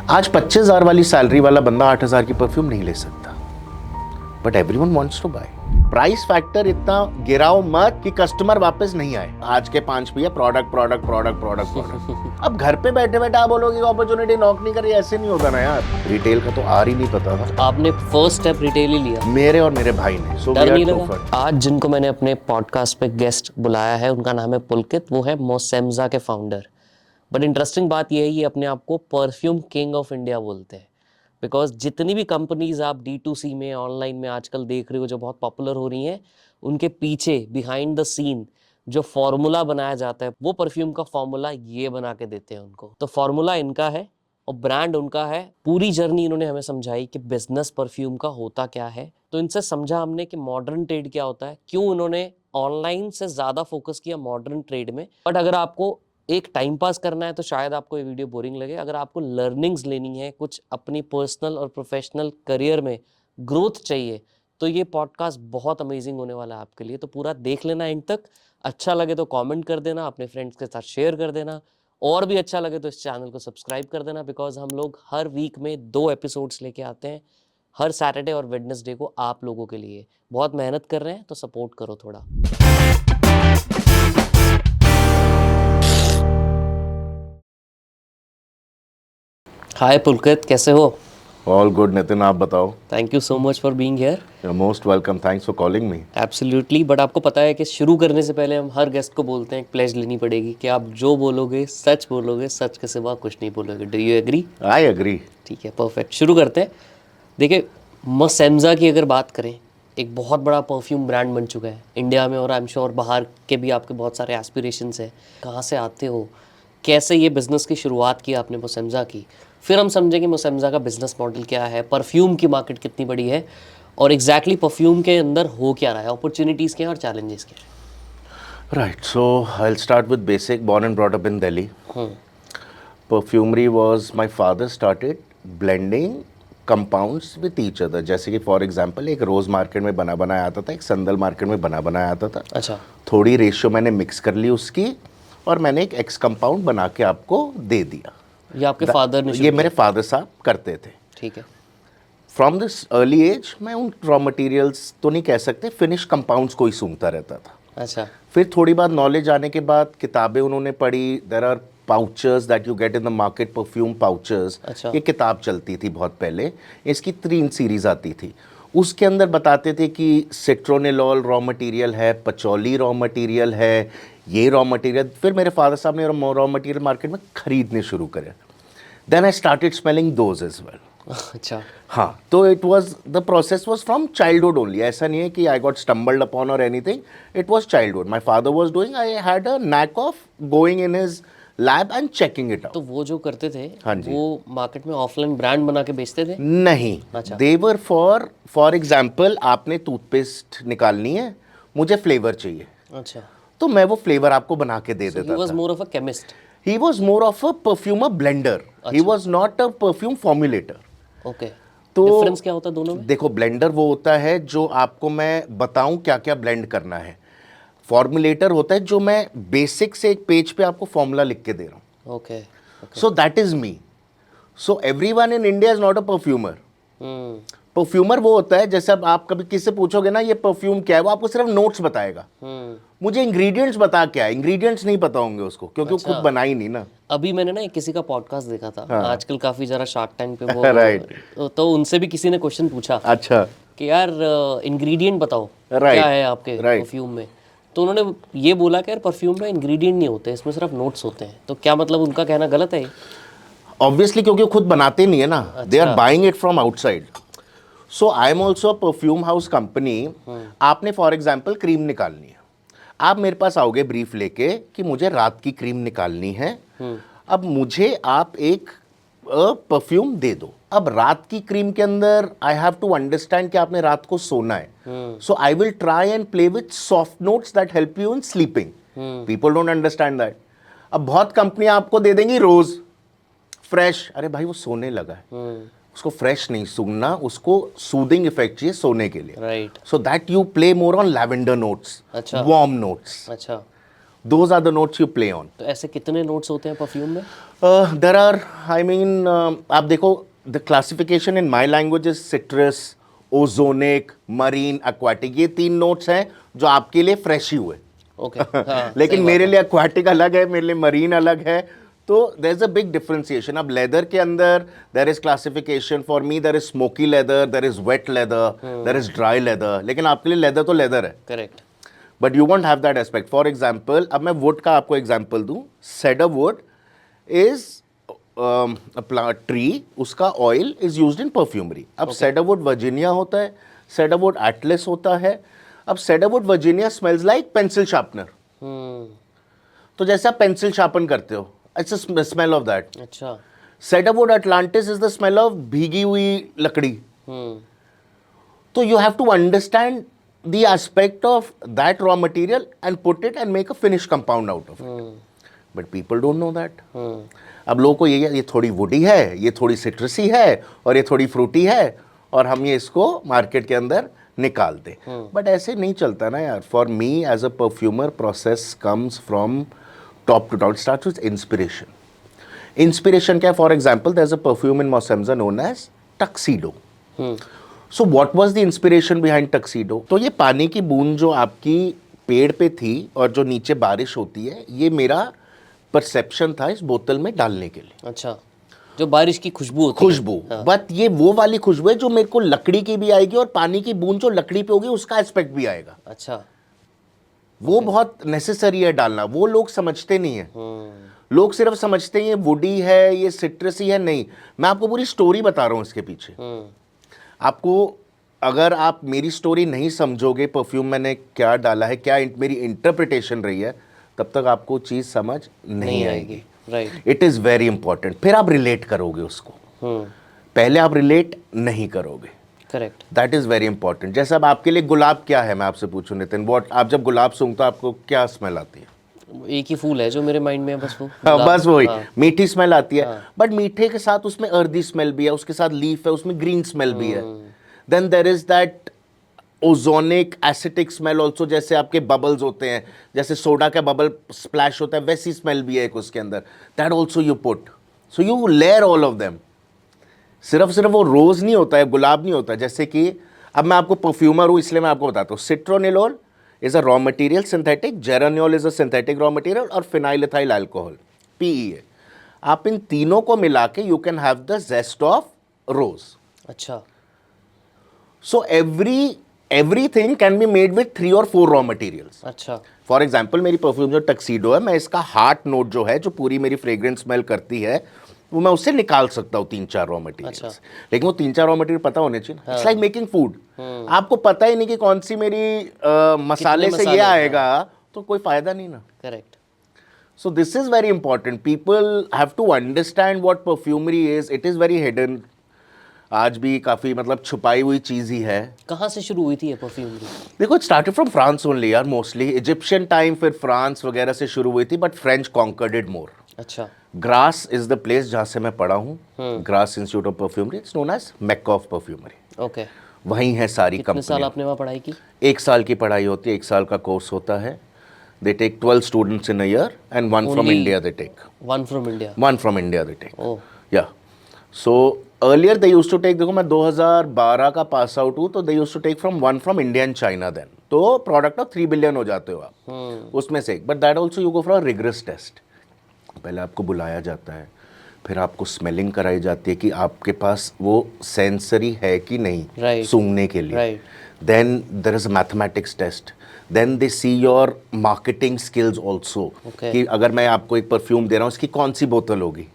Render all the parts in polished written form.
आज 25,000 वाली सैलरी वाला बंदा 8,000 की परफ्यूम नहीं ले सकता, but everyone wants to buy. Price factor इतना गिराओ मत कि कस्टमर वापस नहीं आए। आज के 5 भैया product product product product product. अब घर पे बैठे बैठे आप बोलोगे अपॉर्चुनिटी नॉक नहीं करी, ऐसे नहीं होता ना यार। रिटेल का तो आर ही नहीं पता था। आपने फर्स्ट स्टेप रिटेल ही लिया, मेरे और मेरे भाई ने। सो डर नहीं लगा? आज जिनको मैंने अपने पॉडकास्ट पे गेस्ट बुलाया है उनका नाम है पुलकित, वो है मोसेमजा के फाउंडर। बट इंटरेस्टिंग बात यह है ये अपने आप को परफ्यूम किंग ऑफ इंडिया बोलते हैं, बिकॉज जितनी भी कंपनीज आप D2C में ऑनलाइन में आजकल देख रहे हो जो बहुत पॉपुलर हो रही हैं, उनके पीछे बिहाइंड द सीन जो फॉर्मूला बनाया जाता है वो परफ्यूम का फॉर्मूला ये बना के देते हैं उनको। तो फॉर्मूला इनका है और ब्रांड उनका है। पूरी जर्नी इन्होंने हमें समझाई कि बिजनेस परफ्यूम का होता क्या है। तो इनसे समझा हमने कि मॉडर्न ट्रेड क्या होता है, क्यों उन्होंने ऑनलाइन से ज़्यादा फोकस किया मॉडर्न ट्रेड में। बट अगर आपको एक टाइम पास करना है तो शायद आपको ये वीडियो बोरिंग लगे। अगर आपको लर्निंग्स लेनी है, कुछ अपनी पर्सनल और प्रोफेशनल करियर में ग्रोथ चाहिए, तो ये पॉडकास्ट बहुत अमेजिंग होने वाला है आपके लिए। तो पूरा देख लेना एंड तक। अच्छा लगे तो कमेंट कर देना, अपने फ्रेंड्स के साथ शेयर कर देना, और भी अच्छा लगे तो इस चैनल को सब्सक्राइब कर देना, बिकॉज हम लोग हर वीक में 2 एपिसोड्स लेके आते हैं, हर सैटरडे और वेडनेसडे को आप लोगों के लिए। बहुत मेहनत कर रहे हैं तो सपोर्ट करो थोड़ा। हाय पुलकित, कैसे हो? ऑल गुड नितिन, आप बताओ। Thank you so much for being here. You are most welcome, thanks for calling me. Absolutely. But आपको पता है कि शुरू करने से पहले हम हर गेस्ट को बोलते हैं, एक प्लेज लेनी पड़ेगी कि आप जो बोलोगे सच बोलोगे, सच के सिवा कुछ नहीं बोलोगे। Do you agree? I agree. ठीक है, परफेक्ट। शुरू करते हैं। देखिए, मोसेमजा की अगर बात करें, एक बहुत बड़ा परफ्यूम ब्रांड बन चुका है इंडिया में, और आई एम श्योर बाहर के भी आपके बहुत सारे एस्पिरेशंस हैं। कहाँ से आते हो, कैसे ये बिज़नेस की शुरुआत की आपने मोसेमजा की, फिर हम समझेंगे मोसेमजा का बिज़नेस मॉडल क्या है, परफ्यूम की मार्केट कितनी बड़ी है, और एग्जैक्टली परफ्यूम के अंदर हो क्या रहा है, अपॉर्चुनिटीज़ क्या हैं और चैलेंजेस क्या हैं। Right, so I will start with basic. Born and brought up in Delhi. Perfumery was my father started blending compounds with each other. जैसे कि फॉर एग्जांपल एक रोज़ मार्केट में बना बनाया आता था, एक संदल मार्केट में बना बनाया आता था। अच्छा। थोड़ी रेशियो मैंने मिक्स कर ली उसकी, और मैंने एक एक्स कंपाउंड बना के आपको दे दिया। ये आपके फादर ने? ये मेरे फादर साहब करते थे। ठीक है। फ्रॉम दिस अर्ली एज मैं उन रॉ मटेरियल्स तो नहीं कह सकते, फिनिश कंपाउंड्स को ही सूंघता रहता था। अच्छा। फिर थोड़ी बात नॉलेज आने के बाद किताबें उन्होंने पढ़ी। There are pouches that you get in the market, perfume pouches. अच्छा। ये किताब चलती थी बहुत पहले, इसकी 3 सीरीज आती थी। उसके अंदर बताते थे कि सिट्रोनिलॉल रॉ मटेरियल है, पचौली रॉ मटेरियल है, ये रॉ मटेरियल। फिर मेरे फादर साहब ने रॉ मटेरियल मार्केट में खरीदने शुरू करे। Then I started smelling those as well. अच्छा। हाँ, तो it was the process was from childhood only. ऐसा नहीं है कि I got stumbled upon or anything, it was childhood. My father was doing, I had a knack of going in his lab and checking it out. तो वो जो करते थे, हाँ जी, वो मार्केट में ऑफलाइन ब्रांड बना के बेचते थे? नहीं। अच्छा। देवर फॉर एग्जाम्पल, आपने टूथपेस्ट निकालनी है, मुझे फ्लेवर चाहिए। अच्छा। तो मैं वो फ्लेवर आपको बना के दे देता ही वाज था। More of a chemist. He was more of a perfumer blender. He was not a perfume formulator. Okay. तो डिफरेंस क्या होता है दोनों में? देखो, ब्लेंडर वो होता है जो आपको मैं बताऊं क्या क्या ब्लेंड करना है। फॉर्मुलेटर होता है जो मैं बेसिक से एक पेज पे आपको फॉर्मूला लिख के दे रहा हूं। Okay. So that is me. So everyone in India is not a perfumer. Perfumer वो होता है, जैसे अब आप कभी किसी से पूछोगे ना ये परफ्यूम क्या है, वो आपको सिर्फ नोट्स बताएगा। मुझे इंग्रेडिएंट्स बता क्या है, इंग्रेडिएंट्स नहीं पता होंगे उसको, क्योंकि वो खुद बना ही नहीं ना। अभी मैंने ना किसी का पॉडकास्ट देखा था। हाँ। आजकल काफी जरा शार्क टैंक पे वो राइट। तो उनसे भी किसी ने क्वेश्चन पूछा। अच्छा। कि यार इंग्रेडिएंट बताओ Right. क्या है आपके परफ्यूम में। तो उन्होंने ये बोला कि यार परफ्यूम में इंग्रेडिएंट नहीं होते, इसमें सिर्फ नोट्स होते हैं। तो क्या मतलब उनका कहना गलत है? ऑब्वियसली, क्योंकि वो खुद बनाते नहीं है ना, they are buying it from outside. So I am also a perfume house company. आपने फॉर एग्जाम्पल क्रीम निकालनी है, आप मेरे पास आओगे ब्रीफ लेके कि मुझे रात की क्रीम निकालनी है। अब मुझे आप एक परफ्यूम दे दो। अब रात की क्रीम के अंदर आई हैव टू अंडरस्टैंड कि आपने रात को सोना है। So I will try and play with soft notes that help you in sleeping. People don't understand that. अब बहुत कंपनियां आपको दे देंगी रोज फ्रेश, अरे भाई वो सोने लगा है, उसको फ्रेश नहीं सूंघना, उसको सूदिंग इफेक्ट चाहिए सोने के लिए। Right. So that you play more on lavender notes, warm notes. अच्छा। Those are the notes you play on. तो ऐसे कितने नोट्स होते हैं परफ्यूम में? देर आर आई मीन आप देखो the classification in my language is citrus, ozonic, marine, aquatic, ये 3 नोट्स हैं जो आपके लिए फ्रेश ही हुए। ओके हाँ लेकिन मेरे लिए एक्वाटिक अलग है, मेरे लिए मरीन अलग है, तो there is a big differentiation. अब लेदर के अंदर there is classification, for me there is smoky leather, there is wet leather, there is dry leather, लेकिन आपके लिए लेदर तो लेदर है, correct but you won't have that aspect. For example, अब मैं वुड का आपको एग्जाम्पल दूं, सेडर वुड इज ट्री, उसका oil is used in perfumery. अब सेडर वुड वर्जीनिया होता है, सेडर वुड एटलस होता है। अब cedar wood Virginia smells like pencil sharpener, तो जैसे आप पेंसिल शार्पन करते हो, it's a smell of that. अच्छा cedar wood Atlantis is the smell of भीगी हुई लकड़ी। तो you have to understand the aspect of that raw material and put it and make a finished compound out of it. But people don't know that. अब लोगों को ये थोड़ी woody है, ये थोड़ी सिट्रसी है और ये थोड़ी फ्रूटी है, और हम ये इसको मार्केट के अंदर निकाल दें। बट ऐसे नहीं चलता ना यार। For me as a perfumer, process comes from top to town, starts with inspiration. Inspiration क्या है? For example, there is a perfume in Mosemja known as Tuxedo. So what was the inspiration behind Tuxedo? तो ये पानी की बूंद जो आपकी पेड़ पे थी और जो नीचे बारिश होती है, ये मेरा परसेप्शन था इस बोतल में डालने के लिए। अच्छा, जो बारिश की खुशबू होती है। खुशबू, बट ये वो वाली खुशबू है जो मेरे को लकड़ी की भी आएगी, और पानी की बूंद जो लकड़ी पे होगी उसका एस्पेक्ट भी आएगा। अच्छा वो बहुत नेसेसरी है डालना, वो लोग समझते नहीं है। लोग सिर्फ समझते हैं ये वुडी है, ये सिट्रसी है। नहीं, मैं आपको पूरी स्टोरी बता रहा हूँ इसके पीछे। आपको, अगर आप मेरी स्टोरी नहीं समझोगे, परफ्यूम मैंने क्या डाला है, क्या मेरी इंटरप्रिटेशन रही है, तब तक आपको चीज़ समझ नहीं आएगी। Right. It is very important. फिर आप रिलेट करोगे उसको, पहले आप रिलेट नहीं करोगे। Correct. That is very important. जैसे अब आपके लिए गुलाब क्या है, मैं आपसे पूछूं नितिन, व्हाट, आप जब गुलाब सूंघते हो आपको क्या स्मेल आती है? एक ही फूल है जो मेरे माइंड में है, बस वो बस वही मीठी स्मेल आती है। बट मीठे के साथ उसमें अर्दी स्मेल भी है, उसके साथ लीफ है, उसमें ग्रीन स्मेल भी है। Then there is that ozonic acetic smell also, जैसे आपके बबल्स होते हैं, जैसे सोडा का बबल स्प्लैश होता है, वैसी स्मेल भी है एक उसके अंदर। That also you put, so you layer all of them. सिर्फ वो रोज नहीं होता है, गुलाब नहीं होता है। जैसे कि अब मैं आपको परफ्यूमर हूँ इसलिए मैं आपको बताता हूँ, सिट्रोनिलोल is a raw material synthetic, geraniol is a synthetic raw material, और phenylethyl alcohol PEA। आप इन तीनों को मिला के you can have the zest of rose। अच्छा। So everything can be made with 3 or 4 raw materials। अच्छा। फॉर एग्जाम्पल, मेरी perfume जो टक्सीडो है, मैं इसका हार्ट नोट जो है, जो पूरी मेरी फ्रेग्रेंस स्मेल करती है, वो मैं उससे निकाल सकता हूँ 3-4 रॉ मटेरियल्स। अच्छा। लेकिन वो 3-4 रॉ मटेरियल पता होने चाहिए। It's like making food. आपको पता ही नहीं कि कौन सी मेरी मसाले से ये आएगा, तो कोई फायदा नहीं ना। Correct. So this is very important. People have to understand what perfumery is. It is very hidden, आज भी काफ़ी मतलब छुपाई हुई चीज़ ही है। कहाँ से शुरू हुई थी ये परफ्यूम? देखो, it started from France only यार, मोस्टली इजिप्शियन टाइम, फिर फ्रांस वगैरह से शुरू हुई थी, but French conquered it more. अच्छा। ग्रास इज द प्लेस जहाँ से मैं पढ़ा हूँ, Grasse institute of perfumery, it's known as Mecca of perfumery. Okay. वहीं है सारी कितने साल कंपनी। आपने वहाँ पढ़ाई की? 1 साल की पढ़ाई होती है, 1 साल का कोर्स होता है। They take 12 students in a year and 1 from India they take. 1 from India? 1 from India they take. Oh. Yeah so earlier they used to take, देखो मैं 2012 का पास आउट हूँ, तो they used to take from 1 from India and China. Then तो product of 3 billion हो जाते हो आप उसमें से एक। But that also you go for a rigorous test. पहले आपको बुलाया जाता है, फिर आपको स्मेलिंग कराई जाती है कि आपके पास वो सेंसरी है कि नहीं सूंघने के लिए। Then there is a mathematics test. Then they see your marketing skills also, कि अगर मैं आपको एक परफ्यूम दे रहा हूँ, इसकी कौन सी बोतल होगी,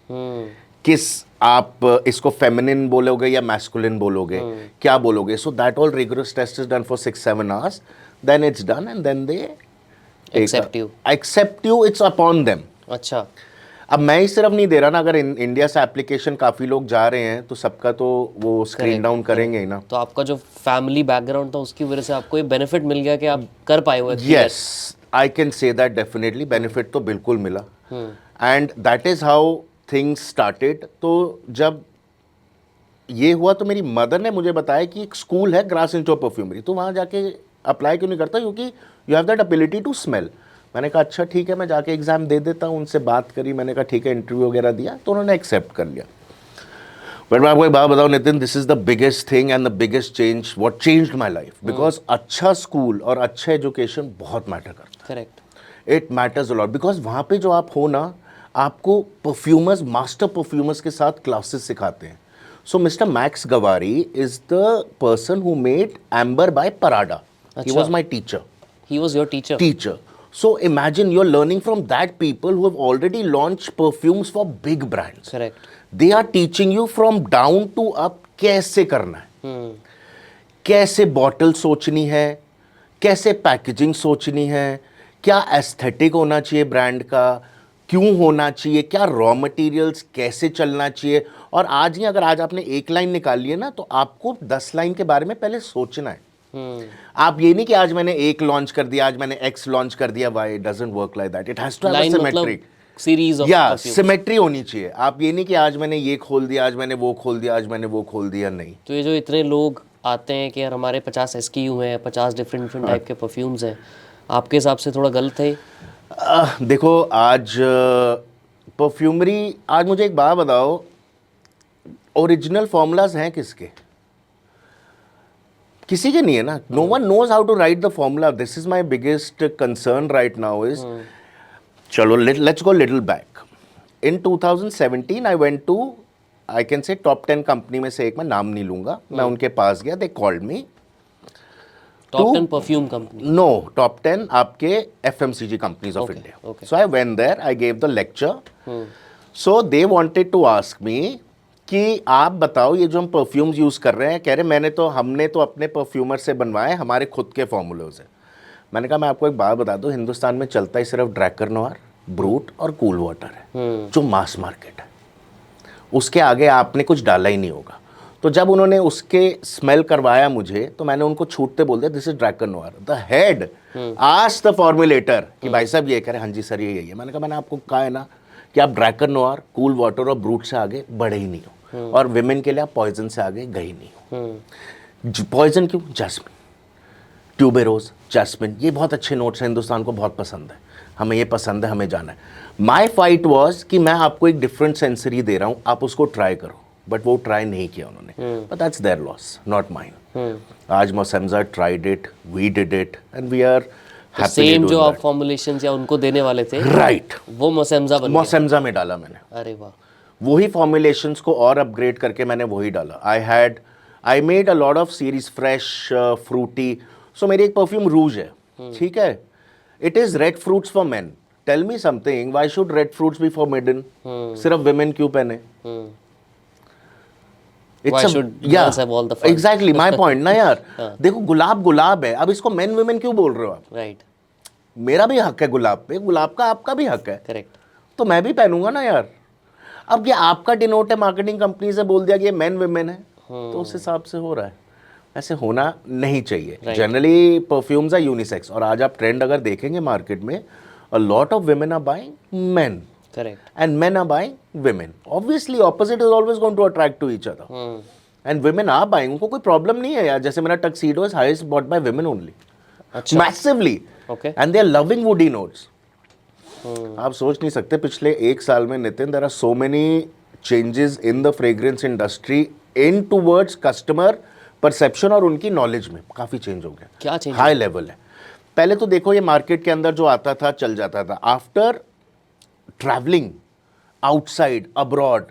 किस, आप इसको फेमिनिन बोलोगे या मैस्कुलिन बोलोगे, क्या बोलोगे। So that all rigorous test is done for 6-7 hours, then it's done and then they accept you, it's upon them. अच्छा। अब मैं ही सिर्फ नहीं दे रहा ना, अगर इंडिया से एप्लीकेशन काफ़ी लोग जा रहे हैं, तो सबका तो वो स्क्रीन डाउन करेंगे ही ना। तो आपका जो फैमिली बैकग्राउंड था उसकी वजह से आपको ये बेनिफिट मिल गया कि आप कर पाए हुए। Yes, I can say that definitely, benefit तो बिल्कुल मिला। And that is how things started. तो जब ये हुआ तो मेरी मदर ने मुझे बताया कि एक स्कूल है ग्रास इंस्टीट्यूट ऑफ परफ्यूमरी, तो वहाँ जाके अप्लाई क्यों नहीं करता, क्योंकि you have that ability to smell. मैंने कहा अच्छा ठीक है, मैं जाके एग्ज़ाम दे देता हूँ। उनसे बात करी, मैंने कहा ठीक है, इंटरव्यू वगैरह दिया तो उन्होंने एक्सेप्ट कर लिया। बट मैं आपको एक बात बताऊँ Nitin, this is the biggest thing and the biggest change what changed my life, because अच्छा स्कूल और अच्छा एजुकेशन बहुत मैटर करता करेक्ट, है। It matters a lot, because वहाँ पे जो आप हो ना, आपको परफ्यूमर्स, मास्टर परफ्यूमर्स के साथ क्लासेस सिखाते हैं। So Mister Max Gavarry is the person who made Amber by Prada. He अच्छा। Was my teacher. He was your teacher. Teacher. So imagine you're learning from that people who have already launched perfumes for big brands. Correct. They are teaching you from down to up कैसे करना है, कैसे bottle सोचनी है, कैसे packaging सोचनी है, क्या एस्थेटिक होना चाहिए ब्रांड का, क्यों होना चाहिए, क्या रॉ मटेरियल्स कैसे चलना चाहिए। और आज ही अगर आज आपने एक लाइन निकाली है ना, तो आपको 10 लाइन के बारे में पहले सोचना है। आप ये नहीं कि आज मैंने एक लॉन्च कर दिया, आज मैंने एक्स लॉन्च कर दिया, Y doesn't work like that, it has to have a line symmetry. मतलब सीरीज ऑफ या सिमेट्री होनी चाहिए। आप ये नहीं कि आज मैंने ये खोल दिया, आज मैंने वो खोल दिया, आज मैंने वो खोल दिया, नहीं। तो ये जो इतने लोग आते हैं कि यार हमारे 50 SKU हैं, 50 डिफरेंट टाइप के परफ्यूम्स हैं, आपके हिसाब से थोड़ा गलत है? देखो आज परफ्यूमरी, आज मुझे एक बात बताओ, ओरिजिनल फॉर्मूलाज हैं किसके? किसी के नहीं है ना। No one knows how to write the formula. This is my biggest concern right now is, चलो let's go little back. In 2017 I went to, I can say top 10 company में से एक, मैं नाम नहीं लूंगा, मैं उनके पास गया, they called me. Top 10 perfume company? No, top 10 आपके FMCG companies of India. So I went there, I gave the lecture. So they wanted to ask me कि आप बताओ ये जो हम परफ्यूम्स यूज़ कर रहे हैं, कह रहे हमने तो अपने परफ्यूमर से बनवाए, हमारे खुद के फॉर्मूलोज हैं। मैंने कहा मैं आपको एक बात बता दूं, हिंदुस्तान में चलता ही सिर्फ ड्रैकर नोआर, ब्रूट और कूल वाटर है, जो मास मार्केट है। उसके आगे आपने कुछ डाला ही नहीं होगा। तो जब उन्होंने उसके स्मेल करवाया मुझे, तो मैंने उनको छूटते बोल दिया this is Drakkar Noir. The head asked the formulator कि भाई साहब ये कह रहे, हाँ जी सर ये यही है। मैंने कहा मैंने आपको कहा है ना कि आप ड्रैकर नोआर, कूल वाटर और ब्रूट से आगे बढ़े ही नहीं हो, और विमेन के लिए आप पॉइजन से आगे गए ही नहीं हो। पॉइजन क्यों? जैस्मिन, ट्यूबेरोज, जैस्मिन, ये बहुत अच्छे नोट्स हैं, हिंदुस्तान को बहुत पसंद है, हमें ये पसंद है, हमें जाना है। माई फाइट वॉज कि मैं आपको एक डिफरेंट सेंसरी दे रहा हूँ, आप उसको ट्राई करो, बट वो ट्राई नहीं किया उन्होंने। But that's their loss, not mine. आज Mosemja tried it, we did it, and we are same जो आप फॉर्मुलेशंस या उनको देने वाले थे, राइट, वो मोसेमजा बन गया। मोसेमजा में डाला मैंने। अरे वाह। वही फॉर्मुलेशंस को और अपग्रेड करके मैंने वही डाला। I made a lot of series, fresh, fruity. So मेरी एक परफ्यूम रूज है, ठीक है, it is red fruits for men. Tell me something, why should red fruits be for maiden? सिर्फ विमेन क्यों पहने? Why should girls have all the fun? Exactly my point ना यार। देखो गुलाब गुलाब है, अब इसको मेन विमेन क्यों बोल रहे हो आप? राइट, मेरा भी हक है गुलाब पे, गुलाब का आपका भी हक है, करेक्ट। तो मैं भी पहनूंगा ना यार। अब ये आपका डिनोट है, मार्केटिंग कंपनी से बोल दिया कि ये मेन विमेन है, तो उस हिसाब से हो रहा है। ऐसे होना नहीं चाहिए। जनरली परफ्यूम्स आर यूनिसेक्स, और आज आप ट्रेंड अगर देखेंगे मार्केट में, a lot of women are buying men, Correct. and men are buying women. Obviously, opposite is always going to attract to each other. And women are buying. उनको कोई problem नहीं है यार। जैसे मेरा tuxedo is highest bought by women only. अच्छा। Massively. Okay. And they are loving woody notes. आप सोच नहीं सकते पिछले एक साल में Nitin, there are so many changes in the fragrance industry in towards customer perception और उनकी knowledge में काफ़ी चेंज हो गया। क्या change? हाई लेवल है। पहले तो देखो ये मार्केट के अंदर जो आता था चल जाता था। आफ्टर ट्रैवलिंग आउटसाइड अब्रॉड,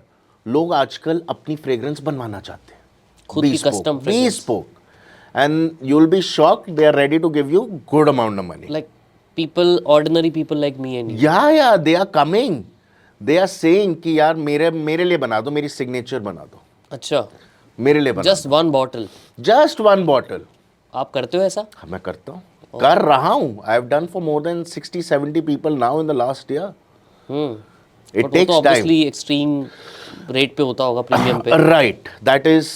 लोग आजकल अपनी फ्रेग्रेंस बनवाना चाहते हैं, खुद की custom fragrance. bespoke, and you'll be shocked, they are ready to give you good amount of money. Like people, ordinary people like me and you. yeah, they are coming, they are saying कि यार मेरे लिए बना दो, मेरी signature बना दो, अच्छा, मेरे लिए बना just one bottle. Just one bottle. आप करते हो ऐसा? मैं करता हूँ, कर रहा हूँ। I have done for more than 60-70 people now in the last year. It But वो takes तो time. obviously extreme rate पे होता होगा, प्रीमियम पे। Right, that is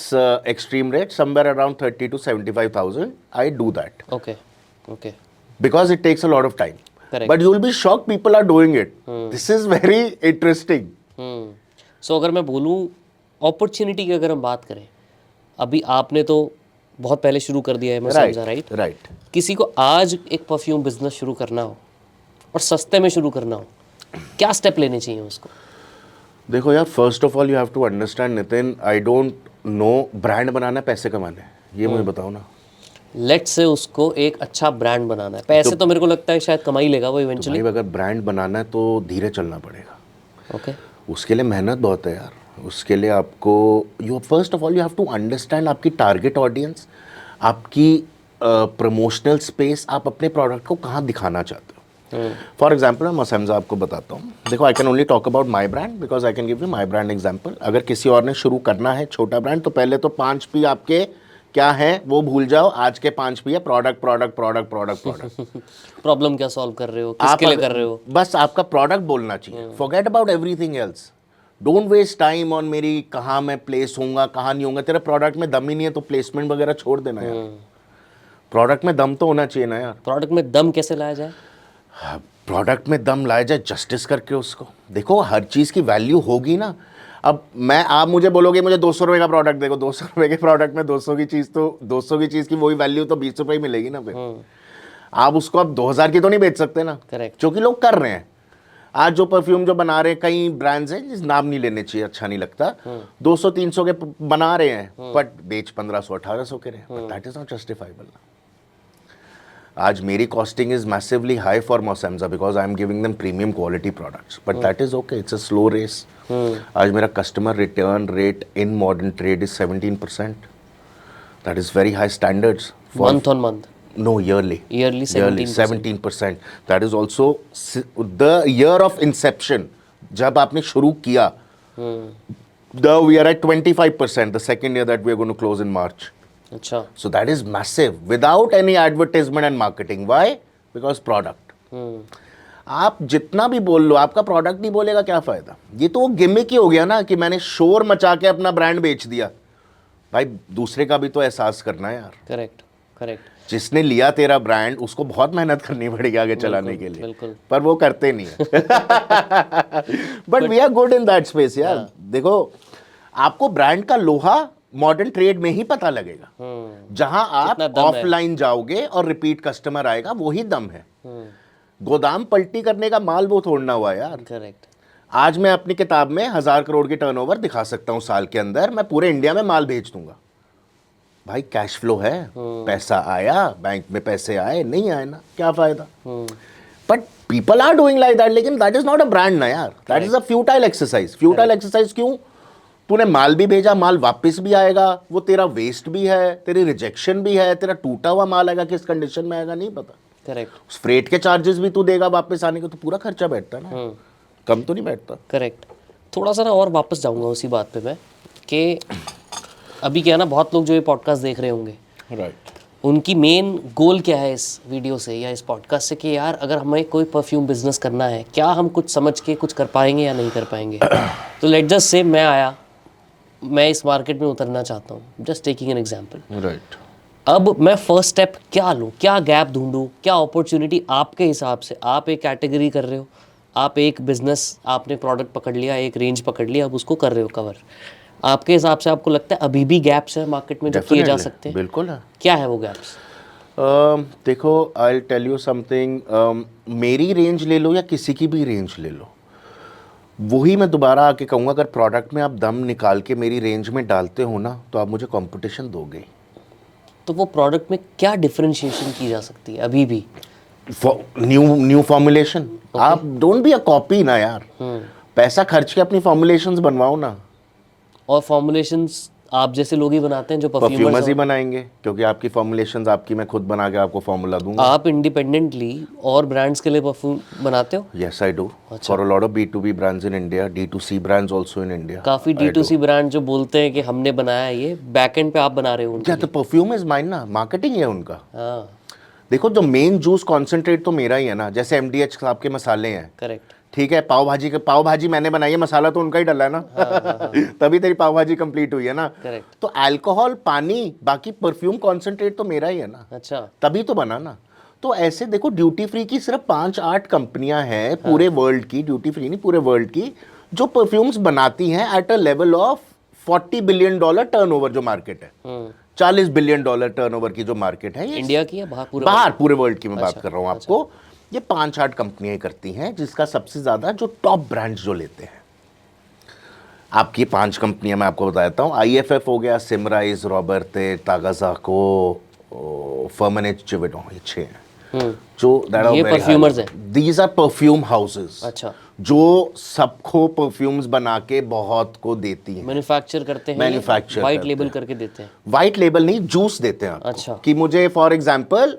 extreme rate, somewhere around 30 to 75,000. I do that Okay, okay. because it takes a lot of time. Correct. But you will be shocked people are doing it. This is very interesting. So अगर मैं बोलूँ opportunity की, अगर हम बात करें, अभी आपने तो बहुत पहले शुरू कर दिया है, मैं समझा, राइट? Right. किसी को आज एक परफ्यूम बिजनेस शुरू करना हो, और सस्ते में शुरू करना हो, क्या स्टेप लेने चाहिए उसको? देखो यार, first of all you have to understand Nitin, I don't know brand बनाना है पैसे कमाने हैं, ये मुझे बताओ ना। लेट्स से उसको एक अच्छा ब्रांड बनाना है, पैसे तो मेरे को लगता है शायद कमा ही लेगा वो इवेंचुअली। भाई अगर ब्रांड बनाना है तो धीरे चलना पड़ेगा। ओके, उसके लिए मेहनत बहुत है यार। उसके लिए आपको you first of all you have to understand आपकी टारगेट ऑडियंस, आपकी प्रमोशनल स्पेस, आप अपने प्रोडक्ट को कहाँ दिखाना चाहते हो। फॉर एग्जाम्पल मैं मोसेमजा आपको बताता हूँ। देखो, I can only talk about my brand because I can give you my brand example. अगर किसी और ने शुरू करना है छोटा ब्रांड, तो पहले तो 5 P आपके क्या है वो भूल जाओ। आज के 5 P है product product product product product. Problem क्या सॉल्व कर रहे हो, किसके लिए कर रहे हो, बस आपका प्रोडक्ट बोलना चाहिए। Forget about everything else. Don't waste time on मेरी कहाँ मैं प्लेस होऊंगा कहाँ नहीं होऊंगा। तेरा प्रोडक्ट में दम ही नहीं है तो प्लेसमेंट वगैरह छोड़ देना यार। प्रोडक्ट में दम तो होना चाहिए ना यार। प्रोडक्ट में दम कैसे लाया जाए? प्रोडक्ट में दम लाया जाए जस्टिस करके उसको। देखो, हर चीज़ की वैल्यू होगी ना। अब आप मुझे बोलोगे मुझे 200 रुपये का प्रोडक्ट देखो, 200 रुपये के प्रोडक्ट में 200 की चीज़, तो 200 की चीज़ की वही वैल्यू तो 20 रुपये ही मिलेगी ना फिर। आप उसको अब 2000 की तो नहीं बेच सकते ना। करेक्ट। क्योंकि लोग कर रहे हैं। आज जो परफ्यूम जो बना रहे हैं, कई ब्रांड्स हैं जिस नाम नहीं लेने चाहिए, अच्छा नहीं लगता, 200-300 के बना रहे हैं बट बेच 1500-1800 के रहे हैं। But that is not justifiable. आज मेरी costing is massively high for Mosemja because I am giving them premium quality products, but that is okay, it's a slow race. आज मेरा customer return rate in modern trade is 17%। That is very high standards. Month on month? No, yearly. Yearly 17%. That is also the year of inception. जब आपने शुरू किया, we are at 25%. The second year that we are going to close in March. अच्छा। So that is massive without any advertisement and marketing. Why? Because product. आप जितना भी बोल लो, आपका प्रोडक्ट नहीं बोलेगा क्या फायदा। ये तो वो गिमिक ही हो गया ना कि मैंने शोर मचा के अपना ब्रांड बेच दिया। भाई दूसरे का भी तो एहसास करना है यार। Correct correct. जिसने लिया तेरा ब्रांड उसको बहुत मेहनत करनी पड़ेगी आगे चलाने के लिए। बिल्कुल। पर वो करते नहीं है। But we are good in that space यार। देखो, आपको ब्रांड का लोहा मॉडर्न ट्रेड में ही पता लगेगा। जहां आप ऑफलाइन जाओगे और रिपीट कस्टमर आएगा, वही दम है। गोदाम पलटी करने का माल वो तोड़ना हुआ यार। करेक्ट। आज मैं अपनी किताब में 1000 करोड़ की टर्नओवर दिखा सकता हूं साल के अंदर, मैं पूरे इंडिया में माल भेज दूंगा। भाई कैश फ्लो है, पैसा आया, बैंक में पैसे आए, नहीं आए ना, क्या फायदा। But people are doing like that, लेकिन that is not a brand ना यार। That is a futile exercise. Futile exercise क्यों? तूने माल भी भेजा, माल वापस भी आएगा, वो तेरा वेस्ट भी है, तेरी रिजेक्शन भी है, तेरा टूटा हुआ माल आएगा, किस कंडीशन में आएगा नहीं पता। करेक्ट। उस फ्रेट के चार्जेस भी तू देगा वापस आने के, तो पूरा खर्चा बैठता है ना, कम तो नहीं बैठता। करेक्ट। थोड़ा सा ना और वापस जाऊंगा उसी बात पे मैं, कि अभी क्या है ना, बहुत लोग जो ये पॉडकास्ट देख रहे होंगे, राइट, उनकी मेन गोल क्या है इस वीडियो से या इस पॉडकास्ट से, कि यार अगर हमें कोई परफ्यूम बिजनेस करना है, क्या हम कुछ समझ के कुछ कर पाएंगे या नहीं कर पाएंगे। तो लेट जस्ट से मैं आया, मैं इस मार्केट में उतरना चाहता हूँ, just taking an example. Right. अब मैं फर्स्ट स्टेप क्या लूँ, क्या गैप ढूंढूँ, क्या अपॉर्चुनिटी आपके हिसाब से। आप एक कैटेगरी कर रहे हो, आप एक बिजनेस, आपने प्रोडक्ट पकड़ लिया, एक रेंज पकड़ लिया, अब उसको कर रहे हो कवर। आपके हिसाब से आपको लगता है अभी भी गैप्स है मार्केट में जो किए जा सकते हैं? बिल्कुल है। क्या है वो गैप्स? देखो, I will tell you something. मेरी रेंज ले लो या किसी की भी रेंज ले लो, वही मैं दोबारा आके कहूँगा, अगर प्रोडक्ट में आप दम निकाल के मेरी रेंज में डालते हो ना, तो आप मुझे कंपटीशन दोगे। तो वो प्रोडक्ट में क्या डिफरेंशिएशन की जा सकती है अभी भी? New formulation. आप डोंट बी अ कॉपी ना यार। पैसा खर्च के अपनी फॉर्मुलेशंस बनवाओ ना। और फॉर्मुलेशंस आप जैसे लोग ही बनाते हैं जो परफ्यूमर्स ही बनाएंगे, क्योंकि आपकी फॉर्मुलेशंस आपकी मैं खुद बना के आपको फॉर्मूला दूंगा। आप इंडिपेंडेंटली और ब्रांड्स के लिए परफ्यूम बनाते हो? Yes I do, for a lot of B2B brands in India, D2C brands also in India. काफी D2C ब्रांड जो बोलते हैं कि हमने बनाया है, ये बैकएंड पे आप बना रहे हो? या तो परफ्यूम इज माइन ना, मार्केटिंग है उनका। हाँ, देखो, जो मेन जूस कॉन्सेंट्रेट तो मेरा ही है ना। जैसे MDH साहब के मसाले हैं, करेक्ट, ठीक है, पाव भाजी मैंने बनाई है, मसाला तो उनका ही डला है ना। तभी तेरी पाव भाजी कंप्लीट हुई है ना। करेक्ट। तो अल्कोहल, पानी, बाकी परफ्यूम कॉन्सेंट्रेट तो मेरा ही है ना, अच्छा, तभी तो बना ना। तो ऐसे देखो, ड्यूटी फ्री की सिर्फ 5-8 कंपनियां हैं पूरे वर्ल्ड की, ड्यूटी फ्री नहीं पूरे वर्ल्ड की, जो परफ्यूम्स बनाती हैं at a level of $40 billion turnover जो मार्केट है। $40 बिलियन टर्नओवर की जो मार्केट है, ये इंडिया की है बाहर? बाहर पूरे वर्ल्ड की मैं बात कर रहा हूँ आपको। ये 5-8 कंपनियां करती हैं, जिसका सबसे ज़्यादा जो टॉप ब्रांड्स जो लेते हैं, आपकी 5 कंपनियां मैं आपको बताता हूँ। IFF हो गया, सिमराइज, रॉबर्टे, तागाज़ाको, फर्मनेच, चिविडो, ये 6 हैं जो ये perfumers हैं। दीज आर परफ्यूम हाउसेस, अच्छा, जो सबको परफ्यूम्स बना के बहुत को देती हैं, मैन्युफैक्चर करते हैं, Manufacture वाइट करते लेबल हैं। करके देते हैं। वाइट लेबल नहीं, जूस देते हैं आपको। अच्छा। कि मुझे for example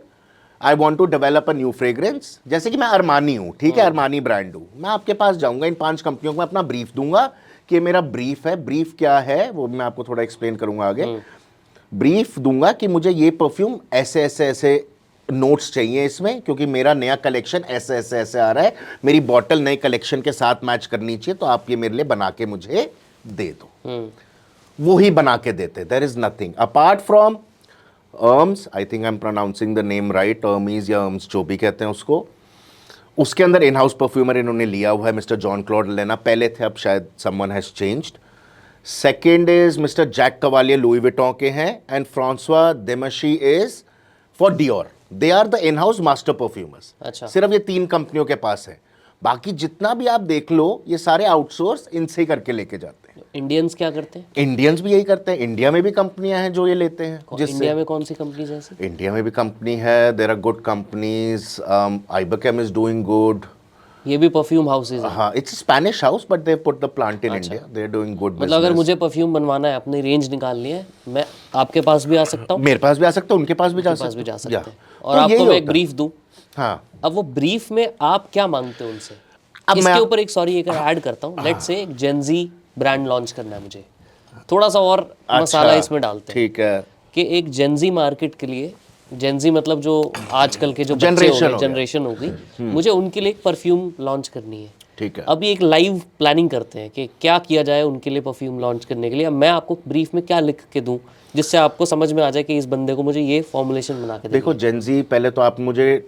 I want to develop a new fragrance, जैसे कि मैं अरमानी हूँ, ठीक है, अरमानी ब्रांड हूँ, मैं आपके पास जाऊंगा, इन 5 कंपनियों को मैं अपना ब्रीफ दूंगा कि मेरा ब्रीफ है। ब्रीफ क्या है वो मैं आपको थोड़ा एक्सप्लेन करूंगा आगे। ब्रीफ दूंगा कि मुझे ये परफ्यूम ऐसे ऐसे ऐसे नोट्स चाहिए इसमें, क्योंकि मेरा नया कलेक्शन ऐसे ऐसे ऐसे आ रहा है, मेरी बॉटल नए कलेक्शन के साथ मैच करनी चाहिए, तो आप ये मेरे लिए बना के मुझे दे दो। वो ही बना के देते। There is nothing apart from Hermes, I think I am pronouncing the name right, Hermes या अर्म्स जो भी कहते हैं उसको। उसके अंदर इन हाउस परफ्यूमर इन्होंने लिया हुआ है मिस्टर जॉन क्लॉड लेना, पहले थे, अब शायद someone has changed. Second is Mister Jacques Cavallier, Louis Vuitton के हैं, and Francois Demachy is for Dior. They are the in house master perfumers. अच्छा। सिर्फ ये 3 कंपनियों के पास है, बाकी जितना भी आप देख लो ये सारे आउटसोर्स इनसे ही करके लेके जाते हैं। इंडियंस क्या करते हैं? इंडियंस भी यही करते हैं, इंडिया में भी कंपनियां हैं जो ये लेते हैं। इंडिया में कौन सी कंपनीज हैं ऐसी? इंडिया में भी कंपनी है, there are good companies, Iberchem is doing good. ये भी परफ्यूम हाउसेज हैं? हाँ, it's Spanish house but they put the plant in India, they are doing good. मतलब अगर मुझे परफ्यूम बनवाना है, अपनी रेंज निकालनी है, मैं आपके पास भी आ सकता हूँ? मेरे पास भी आ सकता है, उनके पास भी जा पास भी जा सकते सकते हैं। तो और आपको यही मैं एक होता है। ब्रीफ दूं, हाँ, अब वो ब्रीफ में आप क्या मांगते हो उनसे? अब इसके मैं ऊपर एक सॉरी एक ऐड करता हूँ, लेट्स से एक जेनजी ब्रांड लॉन्च करना है मुझे, थोड़ा सा और मसाला इसमें डालते हैं ठीक है। कि एक जेनजी मार्केट के लिए, जेनजी मतलब जो आजकल के जो बच्चे Generation हो हो गए, गया। जनरेशन हो गई, मुझे उनके लिए एक परफ्यूम लॉन्च करनी है। ठीक है। अभी एक लाइव प्लानिंग करते हैं कि क्या किया जाए उनके लिए परफ्यूम लॉन्च करने के लिए। अब मैं आपको ब्रीफ में क्या लिख के दूं जिससे आपको समझ में आ जाए कि इस बंदे को मुझे ये फॉर्मुलेशन बना के देखो जेनजी, पहले तो आप मुझे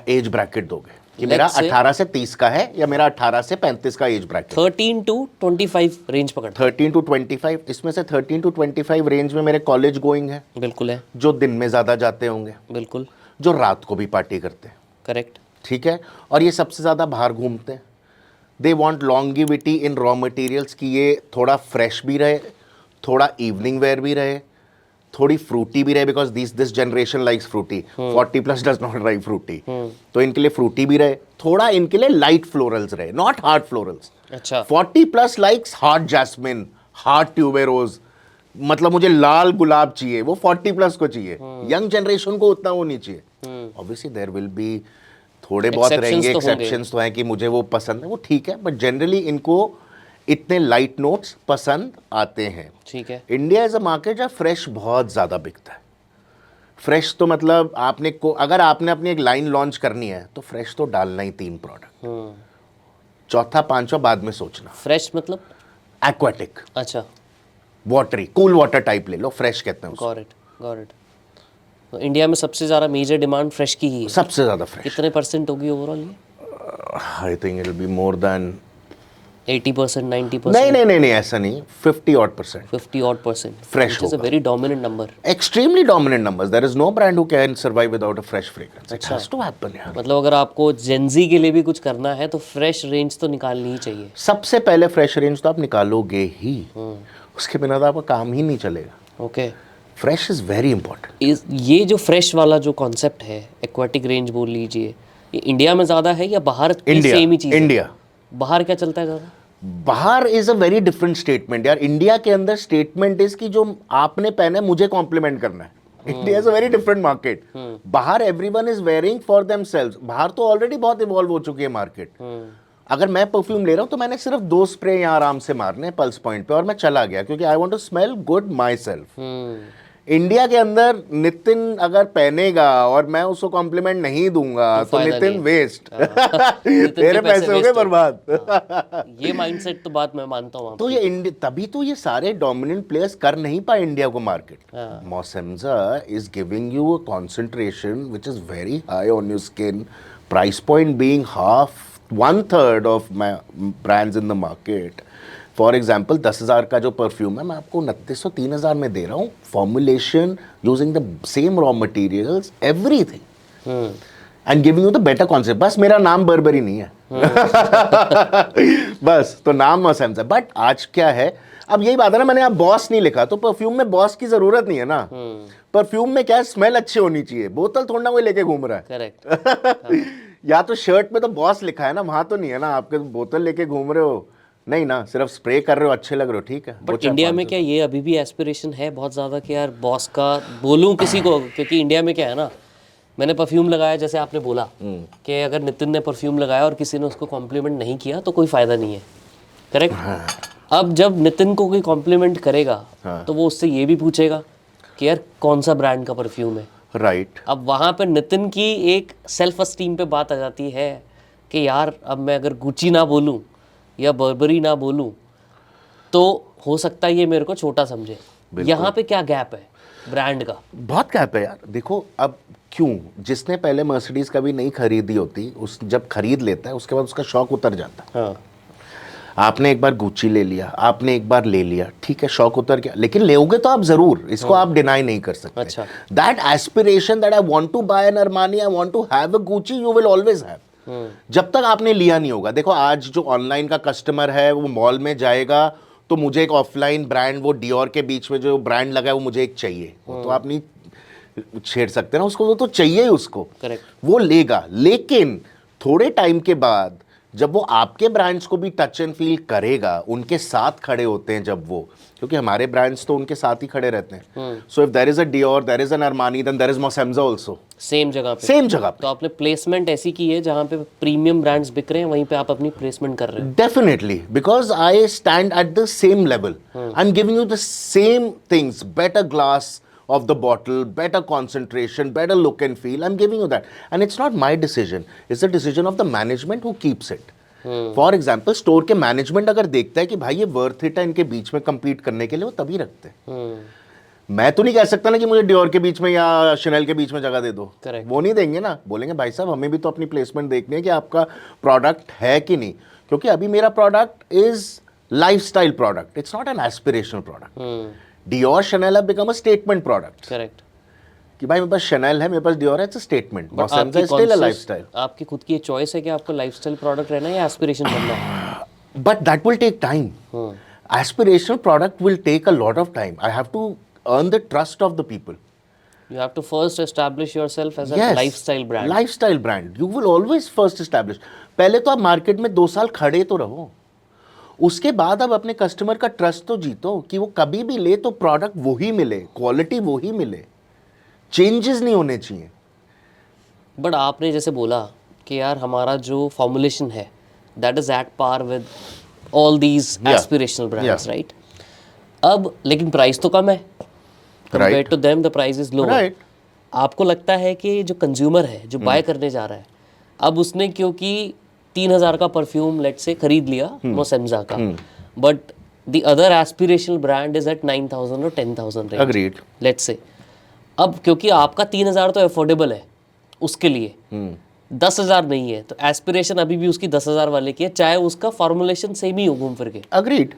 एज ब्रैकेट दोगे कि मेरा Let's say- 18 से 30 का है या मेरा 18 से 35 का एज ब्रैकेट। 13 to 25 रेंज पकड़। 13 टू 25, इसमें से 13 टू 25 रेंज में मेरे कॉलेज गोइंग है, बिल्कुल है, जो दिन में ज़्यादा जाते होंगे, बिल्कुल जो रात को भी पार्टी करते हैं, करेक्ट। ठीक है, और ये सबसे ज़्यादा बाहर घूमते हैं। They want longevity in raw materials, कि ये थोड़ा फ्रेश भी रहे, थोड़ा इवनिंग वेयर भी रहे, थोड़ी फ्रूटी भी रहे, because this generation likes fruity, 40 plus does not like fruity, तो इनके लिए फ्रूटी भी रहे, थोड़ा इनके लिए लाइट फ्लोरल्स रहे, नॉट हार्ड फ्लोरल्स। अच्छा, 40 plus likes hard jasmine, hard tuberose, मतलब मुझे लाल गुलाब चाहिए, वो 40 प्लस को चाहिए। यंग जनरेशन को उतना वो नहीं चाहिए। ऑब्वियसली देयर विल बी थोड़े बहुत Exceptions रहेंगे, तो होंगे। एक्सेप्शंस तो हैं कि मुझे वो पसंद है, वो ठीक है, बट जनरली इनको इतने लाइट नोट्स पसंद आते हैं। ठीक है। इंडिया इज अ मार्केट जहाँ फ्रेश बहुत ज़्यादा बिकता है। फ्रेश तो मतलब आपने को अगर आपने अपनी एक लाइन लॉन्च करनी है तो फ्रेश तो डालना ही 3 प्रोडक्ट, चौथा पांचवा बाद में सोचना। फ्रेश मतलब? एक्वाटिक, अच्छा, वाटरी, कूल वाटर टाइप ले लो, फ्रेश कहते हैं उसको। Got it, got it. तो इंडिया में सबसे ज़्यादा मेजर डिमांड फ्रेश की ही है। सबसे ज़्यादा फ्रेश, कितने परसेंट होगी ओवरऑल ये? I think it will be more than 80%, 90%? नहीं नहीं नहीं नहीं, ऐसा नहीं, 50% 50% Fresh which is a very dominant number. extremely dominant numbers. There is no brand who can survive without a fresh fragrance. It has to happen यार। मतलब अगर आपको जेनजी के लिए भी कुछ करना है तो फ्रेश रेंज तो निकालनी ही चाहिए। सबसे पहले फ्रेश रेंज तो आप निकालोगे ही, उसके बिना तो आपका काम ही नहीं चलेगा। Okay, fresh is very important. ये जो फ्रेश वाला जो कॉन्सेप्ट है, एक्वाटिक रेंज बोल लीजिए, ये इंडिया में ज़्यादा है या बाहर इंडिया, सेम ही चीज़ है? इंडिया। बाहर क्या चलता है ज़्यादा? बाहर is a very different statement यार। इंडिया के अंदर स्टेटमेंट इज कि जो आपने पहना है मुझे कॉम्प्लीमेंट करना है। India is a very different market. बाहर everyone is wearing for themselves. बाहर तो ऑलरेडी बहुत इवॉल्व हो चुकी है मार्केट। अगर मैं परफ्यूम ले रहा हूं तो मैंने सिर्फ 2 स्प्रे यहाँ आराम से मारने पल्स पॉइंट पे और मैं चला गया, क्योंकि I want to smell good myself. India के अंदर नितिन अगर पहनेगा और मैं उसको कॉम्प्लीमेंट नहीं दूंगा तो फायदा नितिन नहीं। वेस्ट, के तेरे पैसे हो गए waste हो। बर्बाद। ये माइंडसेट तो बात मैं मानता हूँ तो ये इंडिया, तभी तो ये सारे डोमिनेंट प्लेयर्स कर नहीं पाए इंडिया को market. Mosemja is giving you a concentration which is very high on your skin, price point being half 1/3 of my brands in the market. For example 10,000 का जो परफ्यूम है मैं आपको 2900 3,000 में दे रहा हूँ। Formulation using the same raw materials, everything. And giving you the better concept. बस मेरा नाम बर्बरी नहीं है बस तो नाम मॉसेम्स है। बट आज क्या है, अब यही बात है ना, मैंने आप बॉस नहीं लिखा तो परफ्यूम में बॉस की जरूरत नहीं है ना। परफ्यूम में क्या है, स्मेल अच्छी होनी चाहिए, बोतल थोड़ा ना कोई लेके घूम रहा है। करेक्ट। या तो शर्ट में तो बॉस लिखा है ना, वहां तो नहीं है ना, आपके बोतल लेके घूम रहे हो नहीं ना, सिर्फ स्प्रे कर रहे हो, अच्छे लग रहे हो, ठीक है। बट इंडिया में क्या ये अभी भी एस्पिरेशन है बहुत ज़्यादा कि यार बॉस का बोलूँ किसी को, क्योंकि इंडिया में क्या है ना, मैंने परफ्यूम लगाया जैसे आपने बोला कि अगर नितिन ने परफ्यूम लगाया और किसी ने उसको कॉम्प्लीमेंट नहीं किया तो कोई फ़ायदा नहीं है, करेक्ट। अब जब नितिन को कोई कॉम्प्लीमेंट करेगा तो वो उससे ये भी पूछेगा कि यार कौन सा ब्रांड का परफ्यूम है, राइट। अब वहाँ पर नितिन की एक सेल्फ एस्टीम पे बात आ जाती है कि यार अब मैं अगर गुची ना बोलूँ या बर्बरी ना बोलूँ तो हो सकता है ये मेरे को छोटा समझे। यहाँ पे क्या गैप है ब्रांड का? बहुत गैप है यार। देखो अब क्यों, जिसने पहले मर्सिडीज कभी नहीं खरीदी होती, उस जब खरीद लेता है उसके बाद उसका शौक उतर जाता है। हाँ, आपने एक बार गुच्ची ले लिया, आपने एक बार ले लिया, ठीक है, शौक उतर गया, लेकिन लेोगे तो आप जरूर, इसको आप डिनाई नहीं कर सकते। अच्छा। That aspiration that I want to buy an Armani, I want to have a Gucci, you will always have, जब तक आपने लिया नहीं होगा। देखो आज जो ऑनलाइन का कस्टमर है वो मॉल में जाएगा तो मुझे एक ऑफलाइन ब्रांड, वो डियोर के बीच में जो ब्रांड लगा है वो मुझे एक चाहिए, वो तो आप नहीं छेड़ सकते ना उसको, वो तो चाहिए ही उसको। करेक्ट। वो लेगा, लेकिन थोड़े टाइम के बाद जब वो आपके ब्रांड्स को भी टच एंड फील करेगा, उनके साथ खड़े होते हैं जब वो, क्योंकि हमारे ब्रांड्स तो उनके साथ ही खड़े रहते हैं। So if there is a Dior, there is an Armani, then there is Mosemja also, same जगह पे। सेम जगह पे। तो आपने प्लेसमेंट ऐसी की है जहाँ पे प्रीमियम ब्रांड्स बिक रहे हैं वहीं पे आप अपनी प्लेसमेंट कर रहे हो। Definitely, because I stand at the same level. I'm giving you the same things, better glass of the bottle, better concentration, better look and feel. I'm giving you that. And it's not my decision. It's the decision of the management who keeps it. For example, store के management अगर देखता है कि भाई ये worth it है इनके बीच में compete करने के लिए, वो तभी रखते हैं। मैं तो नहीं कह सकता ना कि मुझे डियोर के बीच में या शनेल के बीच में जगह दे दो। Correct. वो नहीं देंगे ना, बोलेंगे भाई साहब हमें भी तो अपनी प्लेसमेंट देखनी है कि आपका प्रोडक्ट है कि नहीं, क्योंकि अभी मेरा product is lifestyle product, it's not an aspirational product. Dior Chanel have become a statement product, correct. कि भाई मेरे पास शनेल है, मेरे पास डियोर है, इट्स अ स्टेटमेंट। मॉसेम्जा इज आपकी स्टिल अ conscious- लाइफस्टाइल, आपकी खुद की चॉइस है कि आपको लाइफस्टाइल प्रोडक्ट रहना है या एस्पिरेशन बनना है। But that will take time. Aspirational product will take a lot of time. I have to earn the trust of the people. You have to first establish yourself as a Yes, lifestyle brand. Lifestyle brand. You will always first establish. पहले तो आप market में 2 साल खड़े तो रहो, उसके बाद अब अपने कस्टमर का ट्रस्ट तो जीतो कि वो कभी भी ले तो प्रोडक्ट वही मिले, क्वालिटी वही मिले, चेंजेस नहीं होने चाहिए। बट आपने जैसे बोला कि यार हमारा जो फॉर्मुलेशन है that is at par with all these aspirational brands, right? अब लेकिन प्राइस तो कम है compare to them, the price is low. आपको लगता है कि जो कंज्यूमर है जो बाय करने जा रहा है, अब उसने क्योंकि 3000 का परफ्यूम लेट से खरीद लिया मोसेम्जा का, but the other aspirational brand is at 9000 और 10000 रेंज, अग्रीड, लेट से। अब क्योंकि आपका 3000 तो अफोर्डेबल है उसके लिए, 10,000 नहीं है, तो एस्पिरेशन अभी भी उसकी 10,000 वाले की है, चाहे उसका फॉर्मुलेशन सेम ही हो घूम फिर के। अग्रीड।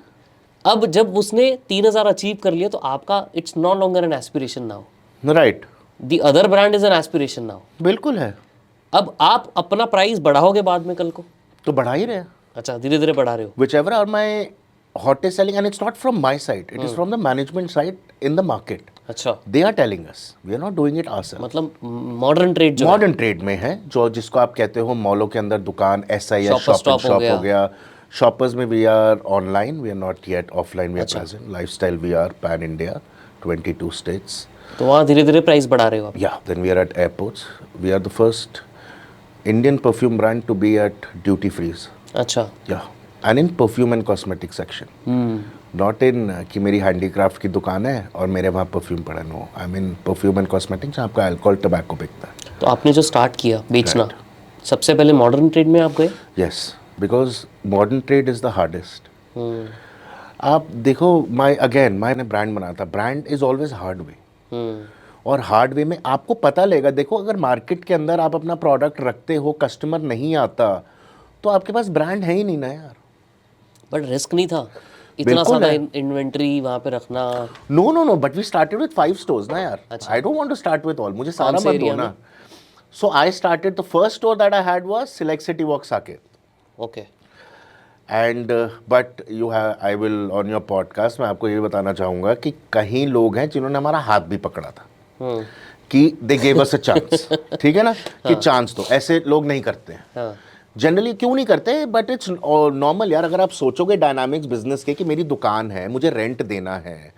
अब जब उसने 3000 अचीव कर लिया तो आपका it's not longer N aspiration now, right. The other brand is an aspiration now. बिल्कुल है। अब आप अपना प्राइस बढ़ाओगे बाद में कल को, तो बढ़ा ही रहे। अच्छा धीरे धीरे बढ़ा रहे हो। Whichever are my hottest selling, and it's not from my side, it is from the management side in the market. अच्छा, They are telling us, we are not doing it ourselves. मतलब मॉडर्न ट्रेड जो modern trade में है, जो जिसको आप कहते हो मॉलों के अंदर दुकान, SIS Shopper शॉप stop हो गया। शॉपर्स में we are online, we are not yet offline, we are present. Lifestyle we are pan India, 22 states. तो वहाँ धीरे धीरे प्राइस बढ़ा रहे हो आप। Yeah, then we are at airports. We are the first Indian perfume brand to be at duty frees. अच्छा, Yeah, and in perfume and cosmetic section. Not in कि मेरी हैंडीक्राफ्ट की दुकान है और मेरे वहाँ परफ्यूम पड़ा, no, I mean perfume and cosmetic जहाँ आपका अल्कोहल टबैको बिकता है। तो आपने जो स्टार्ट किया बेचना, सबसे पहले मॉडर्न ट्रेड में आप गए? Yes, because modern trade is the hardest. आप देखो, मैंने ब्रांड बनाया था, brand is always hard way, और हार्ड वे में आपको पता लगेगा। देखो अगर मार्केट के अंदर आप अपना प्रोडक्ट रखते हो, कस्टमर नहीं आता, तो आपके पास ब्रांड है ही नहीं ना यार। बट रिस्क नहीं था इतना सारा इन्वेंट्री वहाँ पे रखना? No, but we started with 5 stores ना यार। I don't want to start with all, मुझे सारा मत दो ना। So I started, the first store that I had was Select City Walk Saket. Okay and but you have, I will on your podcast मैं आपको ये बताना चाहूँगा कि कहीं लोग हैं जिन्होंने हमारा हाथ भी पकड़ा था कि they gave us a chance, ठीक है ना, कि चांस दो, ऐसे लोग नहीं करते हैं जनरली। क्यों नहीं करते? बट इट्स नॉर्मल यार। अगर आप सोचोगे डायनामिक्स बिजनेस के कि मेरी दुकान है, मुझे रेंट देना है,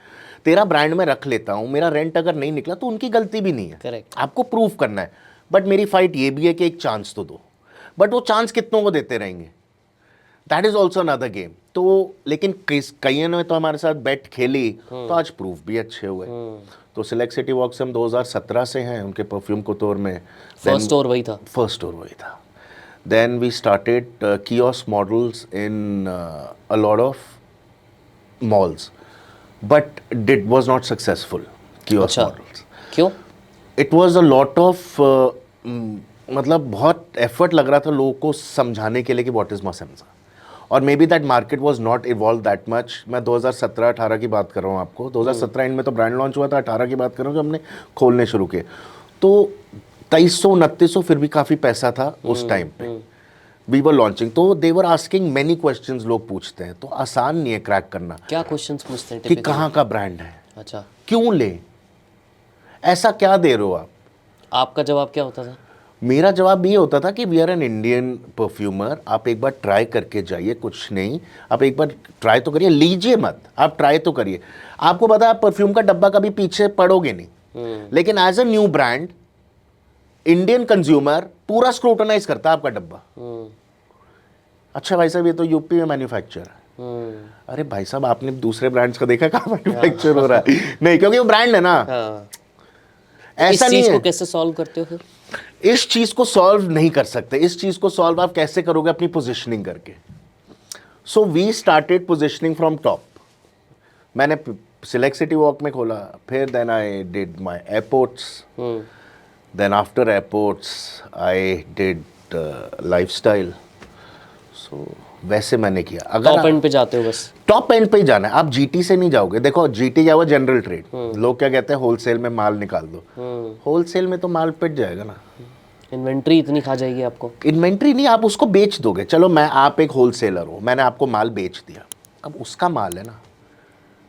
तेरा ब्रांड मैं रख लेता हूँ, मेरा रेंट अगर नहीं निकला तो उनकी गलती भी नहीं है, करेक्ट, आपको प्रूव करना है। बट मेरी फाइट ये भी है कि एक चांस तो दो, बट वो चांस कितनों को देते रहेंगे, that is also another game. तो लेकिन कईयों ने तो हमारे साथ बेट खेली तो आज प्रूफ भी अच्छे हुए। तो सिलेक्ट सिटी वॉक से हम 2017 से हैं उनके परफ्यूम कोतूर में। फर्स्ट स्टोर वही था? फर्स्ट स्टोर वही था। Then we started kiosk models in a lot of malls, but it was not successful. Kiosk models. क्यों? It was a lot of मतलब बहुत एफर्ट लग रहा था लोगों को समझाने के लिए कि व्हाट इज मोसेम्जा, और may be that market was not evolve that much. मैं 2017-18 की बात कर रहा हूँ आपको, 2017 एंड में तो ब्रांड लॉन्च हुआ था, 18 की बात कर रहा हूँ जब हमने खोलने शुरू किए। तो 2300-2900 फिर भी काफ़ी पैसा था उस टाइम पे, वी वर लॉन्चिंग। तो they were asking many questions, लोग पूछते हैं, तो आसान नहीं है क्रैक करना। क्या क्वेश्चंस पूछते हैं कि कहाँ का ब्रांड है, अच्छा क्यों ले, ऐसा क्या दे रहे हो आप? आपका जवाब क्या होता था? मेरा जवाब ये होता था कि we are an Indian perfumer, आप एक बार ट्राई करके जाइए, कुछ नहीं, आप एक बार ट्राई तो करिए, लीजिए मत, आप ट्राई तो करिए। आपको पता है आप परफ्यूम का डब्बा कभी पीछे पड़ोगे नहीं, लेकिन as a new brand Indian consumer पूरा स्क्रूटनाइज करता है आपका डब्बा। अच्छा भाई साहब ये तो यूपी में मैन्युफैक्चर है। अरे भाई साहब आपने दूसरे ब्रांड्स का देखा कहाँ मैन्युफैक्चर हो रहा है? नहीं, क्योंकि वो ब्रांड है ना। ऐसा नहीं है। इस चीज को कैसे सॉल्व करते हो फिर? इस चीज को सॉल्व नहीं कर सकते। इस चीज को सॉल्व आप कैसे करोगे? अपनी पोजीशनिंग करके। So we started positioning from top. मैंने सिलेक्ट सिटी वॉक में खोला, फिर then I did my airports, then after airports I did Lifestyle. So वैसे मैंने किया। अगर टॉप एंड पे जाते हो बस? टॉप एंड पे ही जाना है। आप जीटी से नहीं जाओगे। देखो जीटी क्या हुआ, जनरल ट्रेड। लोग क्या कहते हैं, होलसेल में माल निकाल दो। होलसेल में तो माल पिट जाएगा ना, इन्वेंट्री इतनी खा जाएगी आपको। इन्वेंट्री नहीं, आप उसको बेच दोगे। चलो मैं, आप एक होलसेलर हो, मैंने आपको माल बेच दिया, अब उसका माल है ना,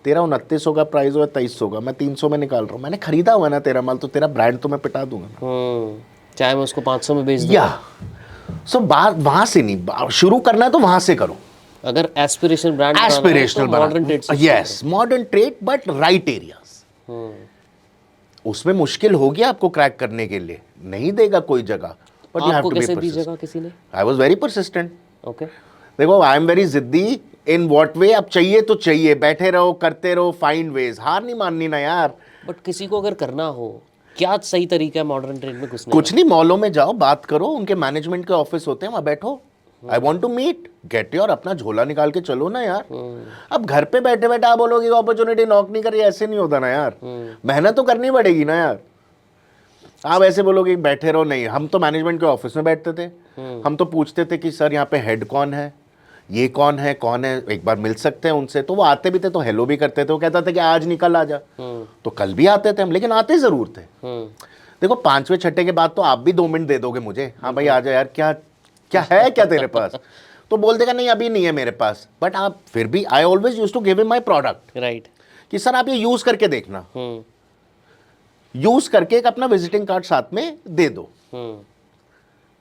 तेरा 2900 का प्राइस हुआ, 2300 का, मैं 300 में निकाल रहा हूँ, मैंने खरीदा हुआ ना तेरा माल, तो तेरा ब्रांड तो मैं पिटा दूंगा ना। चाहे मैं उसको 500 में बेच दूं। या सो बात वहां से नहीं, शुरू करना है तो वहां से करो। अगर aspirational brand aspirational modern trade, yes modern trade, but right areas. उसमें मुश्किल होगी आपको क्रैक करने के लिए, नहीं देगा कोई जगह, बट यू हैव आपको टू बी कैसे दी परसिस्टेंट। जगह किसी ने? I was very persistent. Okay, देखो आई एम वेरी जिद्दी इन व्हाट वे। अब चाहिए तो चाहिए, बैठे रहो, करते रहो, फाइंड वेज, हार नहीं माननी ना यार। बट किसी को अगर करना हो, क्या सही तरीका है मॉडर्न ट्रेड में घुसने? कुछ नहीं, मॉलों में जाओ, बात करो, उनके मैनेजमेंट के ऑफिस होते हैं, वहां बैठो, I want to meet, get your, अपना झोला निकाल के चलो ना यार। अब घर पे बैठे बैठे आप बोलोगे अपॉर्चुनिटी नॉक नहीं कर रही, ऐसे नहीं होता ना यार। मेहनत तो करनी पड़ेगी ना यार। आप ऐसे बोलोगे बैठे रहो, नहीं। हम तो मैनेजमेंट के ऑफिस में बैठते थे, हम तो पूछते थे कि सर यहाँ पे हेड कौन है, ये कौन है, एक बार मिल सकते हैं उनसे। तो वो आते भी थे तो हेलो भी करते थे। वो कहता था कि आज निकल आ जा, तो कल भी आते थे हम, लेकिन आते जरूर थे। देखो 5वें छठे के बाद तो आप भी 2 मिनट दे दोगे मुझे, हाँ भाई आ जा यार, क्या क्या है क्या तेरे पास, तो बोल देगा नहीं अभी नहीं है मेरे पास। बट आप फिर भी, I always use to give him my product, right, कि सर आप ये यूज करके देखना, यूज करके एक अपना विजिटिंग कार्ड साथ में दे दो,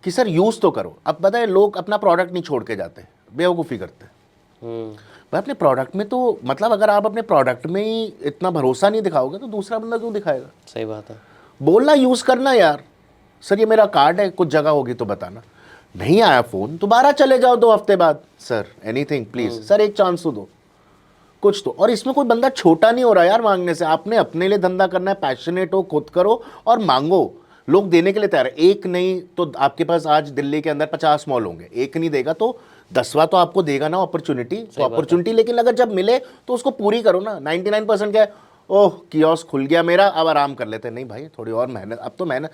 कि सर यूज तो करो। अब पता है लोग अपना प्रोडक्ट नहीं छोड़ के जाते, बेवकूफ़ी करते हैं। भाई अपने प्रोडक्ट में तो, मतलब अगर आप अपने प्रोडक्ट में ही इतना भरोसा नहीं दिखाओगे तो दूसरा बंदा क्यों दिखाएगा? सही बात है। बोलना, यूज करना यार, सर ये मेरा कार्ड है, कुछ जगह होगी तो बताना। नहीं आया फोन, दोबारा चले जाओ 2 हफ्ते बाद, सर एनीथिंग प्लीज, सर एक चांस तो दो, कुछ तो। और इसमें कोई बंदा छोटा नहीं हो रहा यार मांगने से। आपने अपने लिए धंधा करना है, पैशनेट हो, खुद करो और मांगो, लोग देने के लिए तैयार है। एक नहीं तो आपके पास आज दिल्ली के अंदर 50 मॉल होंगे, एक नहीं देगा तो 10वां तो आपको देगा ना अपॉर्चुनिटी। तो अपॉर्चुनिटी लेकिन अगर जब मिले तो उसको पूरी करो ना। 99% क्या है, ओह कियोस्क खुल गया मेरा, अब आराम कर लेते हैं। नहीं भाई, थोड़ी और मेहनत, अब तो मेहनत,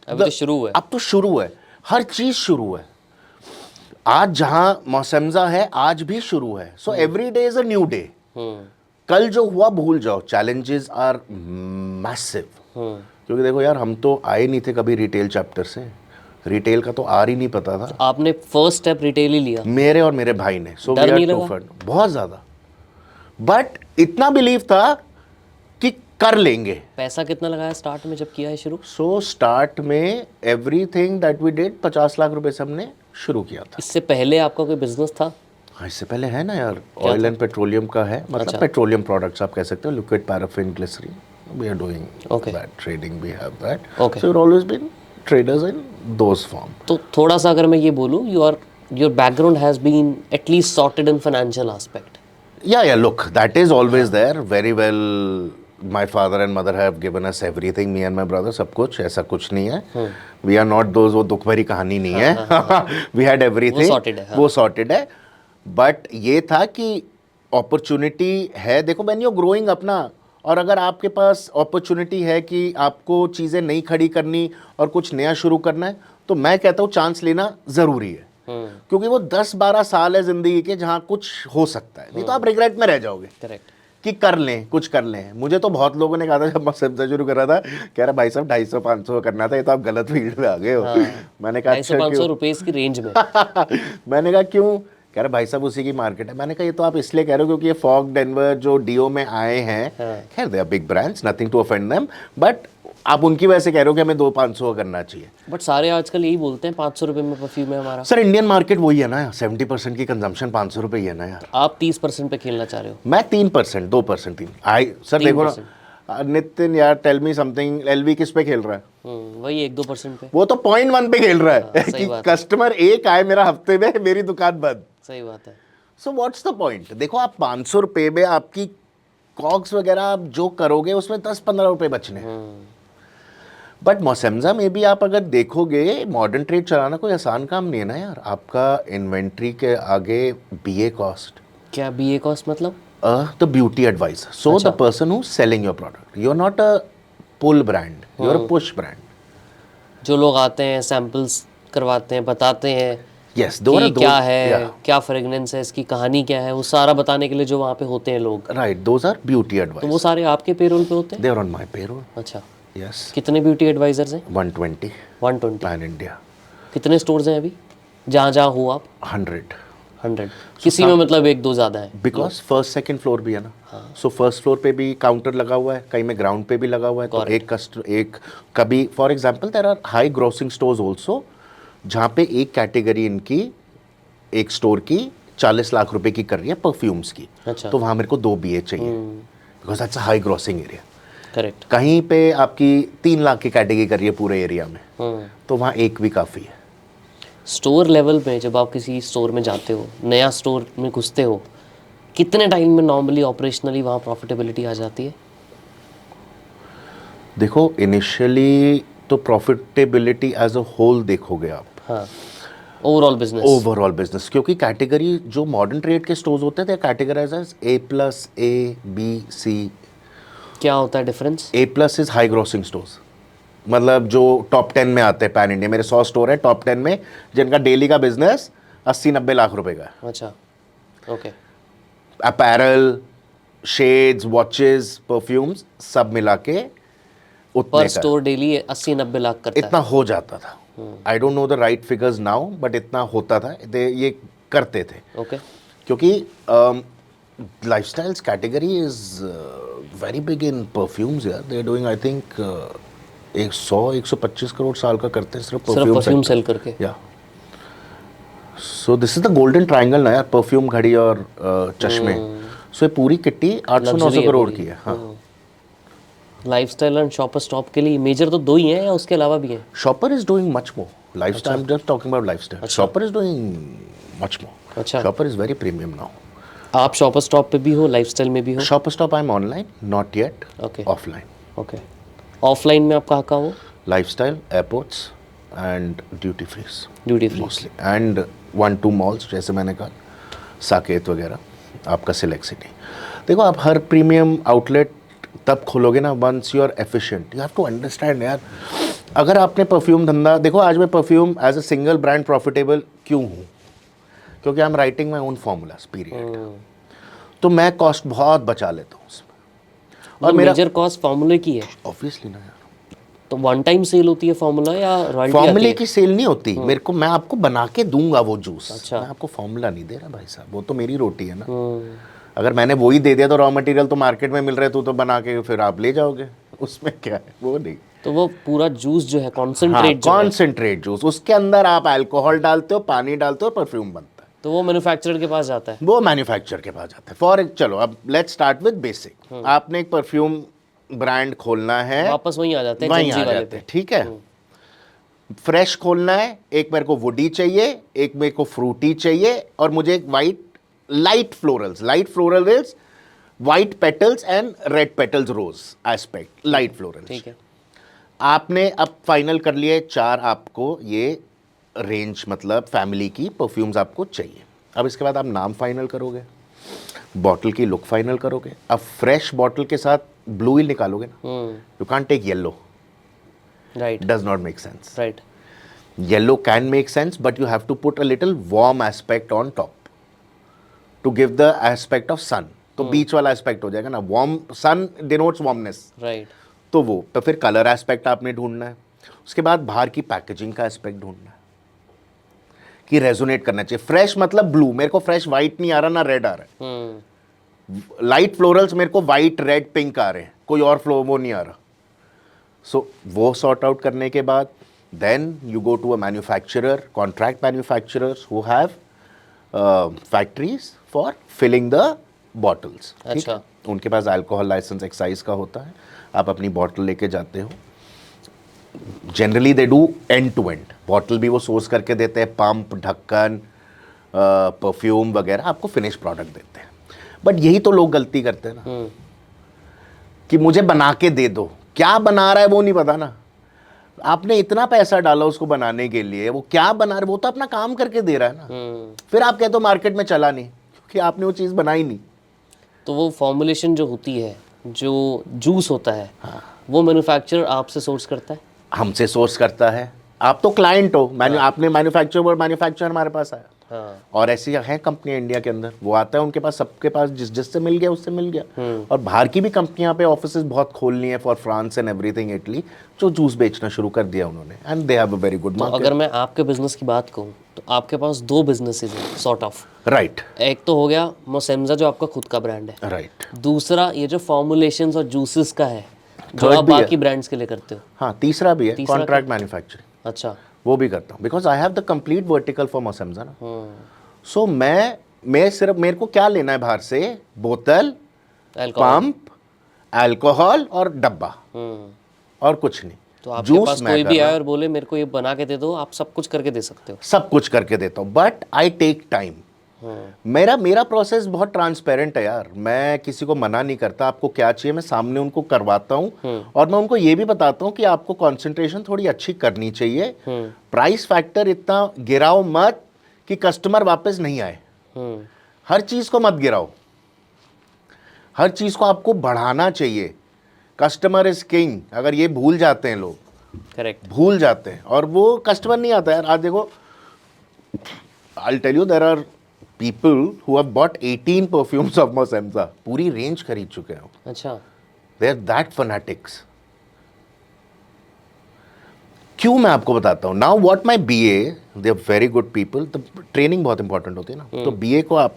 अभी तो शुरू है, अब तो शुरू है, हर चीज शुरू है। आज जहां मौसमजा है आज भी शुरू है। So every day is a new day. कल जो हुआ भूल जाओ, चैलेंजेस आर मैसिव। क्योंकि देखो यार, हम तो आए नहीं थे कभी रिटेल चैप्टर से, रिटेल का तो आर ही नहीं पता था आपने फर्स्ट स्टेप रिटेल ही लिया? मेरे और मेरे भाई ने। सो डर नहीं लगा? बहुत ज़्यादा, बट इतना बिलीव था कि कर लेंगे। पैसा कितना लगाया स्टार्ट में जब किया है शुरू? सो स्टार्ट में everything that we did 50 lakh रुपए से हमने शुरू किया था। इससे पहले आपका कोई बिजनेस था? हाँ, इससे पहले है ना यार, ऑयल एंड पेट्रोलियम का है, मतलब अच्छा। पेट्रोलियम प्रोडक्ट्स आप कह सकते हो, liquid paraffin, glycerine, we are doing Okay. That trading, we have that. Okay. So we always been traders in those form. तो थोड़ा सा अगर मैं ये बोलूँ, your background has been at least sorted in financial aspect. Yeah, look, that is always there. Very well, my father and mother have given us everything, me and my brother, सब कुछ, ऐसा कुछ नहीं है। We are not those, वो दुख भरी कहानी नहीं है। We had everything. वो sorted है, हाँ। वो sorted है। But ये था कि opportunity है, देखो when you're growing up ना, और अगर आपके पास opportunity है कि आपको चीज़ें नई खड़ी करनी और कुछ नया शुरू करना है, तो मैं कहता हूँ चांस लेना ज़रूरी है। क्योंकि वो 10-12 साल है जिंदगी के जहाँ कुछ हो सकता है, नहीं तो आप रिग्रेट में रह जाओगे। करेक्ट। कि कर लें, कुछ कर लें। मुझे तो बहुत लोगों ने कहा था जब मैं सबसे शुरू कर रहा था, कह रहा भाई साहब 250-500 करना था, ये तो आप गलत फील्ड में आ गए हो। मैंने कहा अच्छा 250-500 क्यों? रुपीस की रेंज में। मैंने कहा क्यों? कह रहा भाई साहब उसी की मार्केट है। मैंने कहा ये तो आप इसलिए कह रहे हो क्योंकि ये फॉग डेनवर जो डीओ में आए हैं, खैर they are big brands, nothing to offend them, but आप उनकी वजह से कह रहे हो कि हमें 200-500 करना चाहिए। बट सारे आजकल यही बोलते हैं 500 रुपये में परफ्यूम है हमारा। सर इंडियन मार्केट वही है ना, 70% की कंजम्पशन 500 रुपये ही है ना यार। आप 30% पे खेलना चाह रहे हो? मैं 3%, 2%, 3 आई सर देखो ना नितिन यार, टेल मी समथिंग, एलवी किस पे खेल रहा है? वही 1-2% पे। वो तो 0.1 पे खेल रहा है सही कि बात है। कस्टमर एक आए मेरा हफ्ते में, मेरी दुकान बंद। सही बात है। So what's the point? देखो आप 500 रुपये में आपकी कॉग्स वगैरह आप जो करोगे उसमें 10-15 रुपये बचने। बट मोसेम्जा में भी आप अगर देखोगे, मॉडर्न ट्रेड चलाना कोई आसान काम नहीं है ना यार। आपका इन्वेंट्री के आगे बीए कॉस्ट। क्या बीए कॉस्ट मतलब? The beauty advisor, so the person who selling your product, you are not a pull brand, you are a push brand. जो लोग आते हैं, सैंपल्स करवाते हैं, बताते हैं यस, कि क्या है, क्या फ्रेगनेंस है, इसकी कहानी क्या है, वो सारा बताने के लिए जो वहाँ पे होते हैं लोग, राइट, दोज आर ब्यूटी तो एडवाइजर। वो सारे आपके पेरोल पे होते हैं? They are on my payroll. अच्छा। यस। कितने ब्यूटी एडवाइजर्स हैं? 120 120। इंडिया। कितने स्टोर्स हैं अभी जहाँ जहाँ हो आप? 100। किसी में मतलब 1-2 ज़्यादा है? बिकॉज फर्स्ट सेकंड फ्लोर भी है ना, सो फर्स्ट फ्लोर पे भी काउंटर लगा हुआ है, कहीं में ग्राउंड पे भी लगा हुआ है। तो एक कभी for example there are high grossing stores also, जहाँ पे एक कैटेगरी इनकी एक स्टोर की 40 लाख रुपए की कर रही है परफ्यूम्स की। अच्छा। तो वहाँ मेरे को 2 BA चाहिए, because that's a high grossing area. Correct. कहीं पे आपकी 3 लाख की कैटेगरी कर रही है पूरे एरिया में, तो वहाँ एक भी काफ़ी है। स्टोर लेवल पे जब आप किसी स्टोर में जाते हो, नया स्टोर में घुसते हो, कितने टाइम में नॉर्मली ऑपरेशनली वहाँ प्रॉफिटेबिलिटी आ जाती है? देखो इनिशियली तो प्रॉफिटेबिलिटी एज अ होल देखोगे आप। हाँ, ओवरऑल बिजनेस, क्योंकि कैटेगरी जो मॉडर्न ट्रेड के स्टोर्स होते थे categorize as A+, A, B, C। क्या होता है difference? A+ is high grossing stores, मतलब जो टॉप 10 में आते हैं पैन इंडिया। मेरे 100 स्टोर है टॉप 10 में, जिनका डेली का बिजनेस 80-90 लाख रुपए का है। अच्छा, okay. Apparel, shades, watches, perfumes सब मिला के उतने पर का स्टोर डेली 80-90 लाख करता इतना हो जाता था। I don't know the right figures now, but इतना होता था, ये करते थे। है। ओके। क्योंकि Lifestyle's category is very big in perfumes यार। They are doing I think 100-125 crore साल का करते हैं सिर्फ परफ्यूम सेल करके। Yeah so this is the golden triangle ना यार, परफ्यूम, घड़ी और चश्मे। सो ये पूरी किट्टी 800-900 करोड़ की है। हाँ, लाइफस्टाइल एंड शॉपर स्टॉप के लिए मेजर तो 2 ही हैं या उसके अलावा भी हैं? Shopper is doing much more Lifestyle. Just talking about Lifestyle, Shopper is doing much more. अच्छा। Shopper is very premium now. आप शॉपर स्टॉप पे भी हो, लाइफस्टाइल में भी हो? Shopper Stop I am online, not yet okay. Offline. Okay. Offline में आप कहाँ हो? Lifestyle, airports and duty frees duty free mostly, and 1-2 malls जैसे मैंने कहा, साकेत वगैरह, आपका सिलेक्ट सिटी। देखो आप हर प्रीमियम आउटलेट तब खोलोगे ना once you are efficient. You have to understand यार, अगर आपने परफ्यूम धंधा, देखो आज मैं perfume as a single brand profitable क्यों हूँ? क्योंकि I am writing my own formulas period. तो मैं कॉस्ट बहुत बचा लेता हूँ उसमें। और मेरा मेजर कॉस्ट फार्मूले की है ऑब्वियसली ना यार, तो वन टाइम सेल होती है फॉर्मूला या रॉयल्टी फॉर्मूले की सेल नहीं होती मेरे को, मैं आपको बना के दूंगा वो जूस। अच्छा। मैं आपको फॉर्मूला नहीं दे रहा भाई साहब, वो तो मेरी रोटी है ना। अगर मैंने वही दे दिया तो रॉ मटेरियल तो मार्केट में मिल रहे तो बना के फिर आप ले जाओगे, उसमें क्या है, वो नहीं। तो वो पूरा जूस जो है हाँ, कॉन्सेंट्रेट जो है, कॉन्सेंट्रेट जूस, उसके अंदर आप अल्कोहल डालते हो, पानी डालते हो, परफ्यूम बनता है। तो वो मैन्युफैक्चरर के पास जाता है। वो मैन्युफैक्चर के पास जाता है। फॉर चलो अब लेट्स स्टार्ट विद बेसिक। आपने एक परफ्यूम ब्रांड खोलना है, वापस वहीं आ जाते हैं वहीं जंजी आ वाले जाते पे। हैं, ठीक है। फ्रेश खोलना है, एक मेरे को वुडी चाहिए, एक मेरे को फ्रूटी चाहिए, और मुझे एक white light florals, white petals and red petals rose aspect, light florals. ठीक है। आपने अब फाइनल कर लिए 4 आपको ये रेंज, मतलब फैमिली की परफ्यूम्स आपको चाहिए। अब इसके बाद आप नाम फाइनल करोगे, बॉटल की लुक फाइनल करोगे। अब फ्रेश बॉटल के साथ ब्लू ही निकालोगे ना, you can't take yellow, right does not make sense. Right. Yellow can make sense, but you have to put a little warm aspect on top to give the aspect of sun. तो बीच वाला aspect हो जाएगा ना, warm, सन denotes warmness, right. तो वो तो फिर colour aspect आपने ढूंढना है। उसके बाद बाहर की पैकेजिंग का एस्पेक्ट ढूंढना है कि रेजोनेट करना चाहिए। फ्रेश मतलब ब्लू, मेरे को फ्रेश वाइट नहीं आ रहा ना रेड आ रहा है। लाइट फ्लोरल्स मेरे को वाइट रेड पिंक आ रहे हैं, कोई और फ्लो वो नहीं आ रहा। सो वो सॉर्ट आउट करने के बाद then you go to a manufacturer, contract manufacturers who have factories for filling the bottles। अच्छा। उनके पास अल्कोहल लाइसेंस एक्साइज का होता है, आप अपनी बॉटल लेके जाते हो। Generally they do end to end, bottle भी वो सोर्स करके देते हैं, पंप, ढक्कन, परफ्यूम वगैरह आपको फिनिश प्रोडक्ट देते हैं। बट यही तो लोग गलती करते हैं ना, कि मुझे बना के दे दो, क्या बना रहा है वो नहीं पता ना। आपने इतना पैसा डाला उसको बनाने के लिए, वो क्या बना रहा है, वो तो अपना काम करके दे रहा है ना। फिर आप कहते हो मार्केट में चला नहीं, क्योंकि आपने वो चीज़ बनाई नहीं। तो वो फॉर्मुलेशन जो होती है, जो जूस होता है, वो मैन्युफैक्चरर आपसे सोर्स करता है? हमसे सोर्स करता है। आप तो क्लाइंट हो, आपने मैन्युफैक्चर हमारे पास आया। हाँ। और ऐसी है कंपनियां इंडिया के अंदर, वो आता है उनके पास, सबके पास जिससे मिल गया उससे मिल गया। और बाहर की भी कंपनियां पे ऑफिसेज बहुत खोलनी है, for France and everything, Italy, जो जूस बेचना शुरू कर दिया उन्होंने, and they have a very good तो मार्केट। अगर मैं आपके बिजनेस की बात कहूँ तो आपके पास 2 बिजनेसेस हैं सॉर्ट ऑफ। राइट एक तो हो गया मोसेम्जा जो आपका खुद का ब्रांड है, राइट। दूसरा ये जो फॉर्मुलेशंस और जूसेस का है जो Third आप भी है। बाकी ब्रांड्स के लिए करते हो। हाँ, तीसरा भी है, तीसरा कॉन्ट्रैक्ट मैन्युफैक्चरिंग, अच्छा। वो भी करता हूँ, because I have the complete vertical for Mosemja ना। सो मैं सिर्फ, मेरे को क्या लेना है बाहर से, बोतल, पंप, अल्कोहल और डब्बा, और कुछ नहीं। तो आपके पास कोई भी आए और बोले मेरे को ये बना के दे दो, आप सब कुछ करके दे सकते हो? सब कुछ करके देता हूँ, बट आई टेक टाइम। मेरा प्रोसेस बहुत ट्रांसपेरेंट है यार, मैं किसी को मना नहीं करता। आपको क्या चाहिए मैं सामने उनको करवाता हूँ, और मैं उनको ये भी बताता हूँ कि आपको कंसंट्रेशन थोड़ी अच्छी करनी चाहिए, प्राइस फैक्टर इतना गिराओ मत कि कस्टमर वापस नहीं आए। हर चीज को मत गिराओ, हर चीज को आपको बढ़ाना चाहिए। कस्टमर इज किंग, अगर ये भूल जाते हैं लोग, करेक्ट, भूल जाते हैं, और वो कस्टमर नहीं आता यार। आज देखो, I'll tell you, there are people who have bought 18 perfumes of Mosemza, पूरी रेंज खरीद चुके हैं। अच्छा। They are that fanatics। क्यों, मैं आपको बताता हूँ। Now what my BA, they are very good people. तो ट्रेनिंग बहुत इंपॉर्टेंट होती है ना। तो BA को आप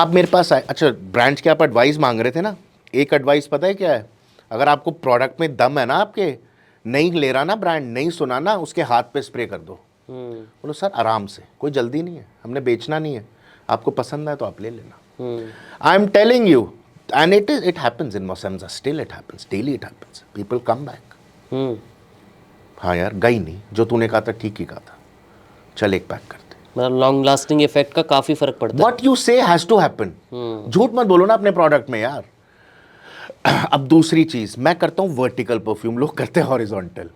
मेरे पास आए, अच्छा ब्रांड्स के आप एडवाइस मांग रहे थे ना, एक एडवाइस पता है क्या है? अगर आपको प्रोडक्ट में दम है ना, आपके नहीं ले रहा ना ब्रांड, नहीं सुना ना, उसके हाथ पे स्प्रे कर दो। बोलो सर आराम से, कोई जल्दी नहीं है, हमने बेचना नहीं है, आपको पसंद है तो आप ले लेना। I am telling you, and it happens in Mosemja, still it happens, daily it happens, people come back. हाँ यार, गई नहीं, जो तूने कहा था ठीक ही कहा था, चल एक पैक करते। मतलब लॉन्ग लास्टिंग इफेक्ट का काफी फर्क पड़ता है। व्हाट यू से हैज टू हैपन। झूठ मत बोलो ना अपने प्रोडक्ट में यार। अब दूसरी चीज, मैं करता हूं वर्टिकल परफ्यूम, लोग करते हैं horizontal.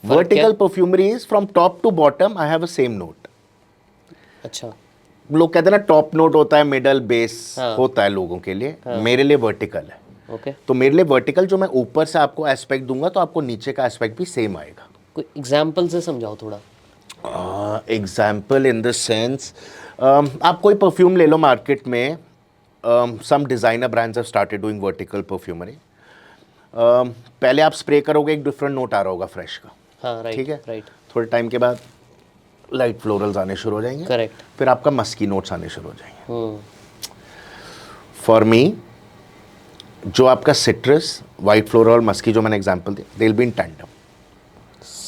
Vertical perfumery is from top to bottom I have a same note. अच्छा। लोग कहते हैं ना टॉप नोट होता है, मिडल बेस होता है लोगों के लिए, मेरे लिए वर्टिकल है। ओके। तो मेरे लिए वर्टिकल, जो मैं ऊपर से आपको एस्पेक्ट दूंगा तो आपको नीचे का एस्पेक्ट भी सेम आएगा। कोई एग्जांपल से समझाओ थोड़ा। एग्जाम्पल इन द सेंस, आप कोई परफ्यूम ले लो मार्केट में, some designer brands have started doing vertical perfumery. पहले आप स्प्रे करोगे, एक डिफरेंट नोट आ रहा होगा फ्रेश का, हाँ राइट, ठीक है, राइट, थोड़े टाइम के बाद लाइट फ्लोरल्स आने शुरू हो जाएंगे, करेक्ट, फिर आपका मस्की नोट्स आने शुरू हो जाएंगे। फॉर मी, जो आपका सिट्रस, वाइट फ्लोरल, मस्की जो मैंने एग्जांपल दिया, they will be in tandem,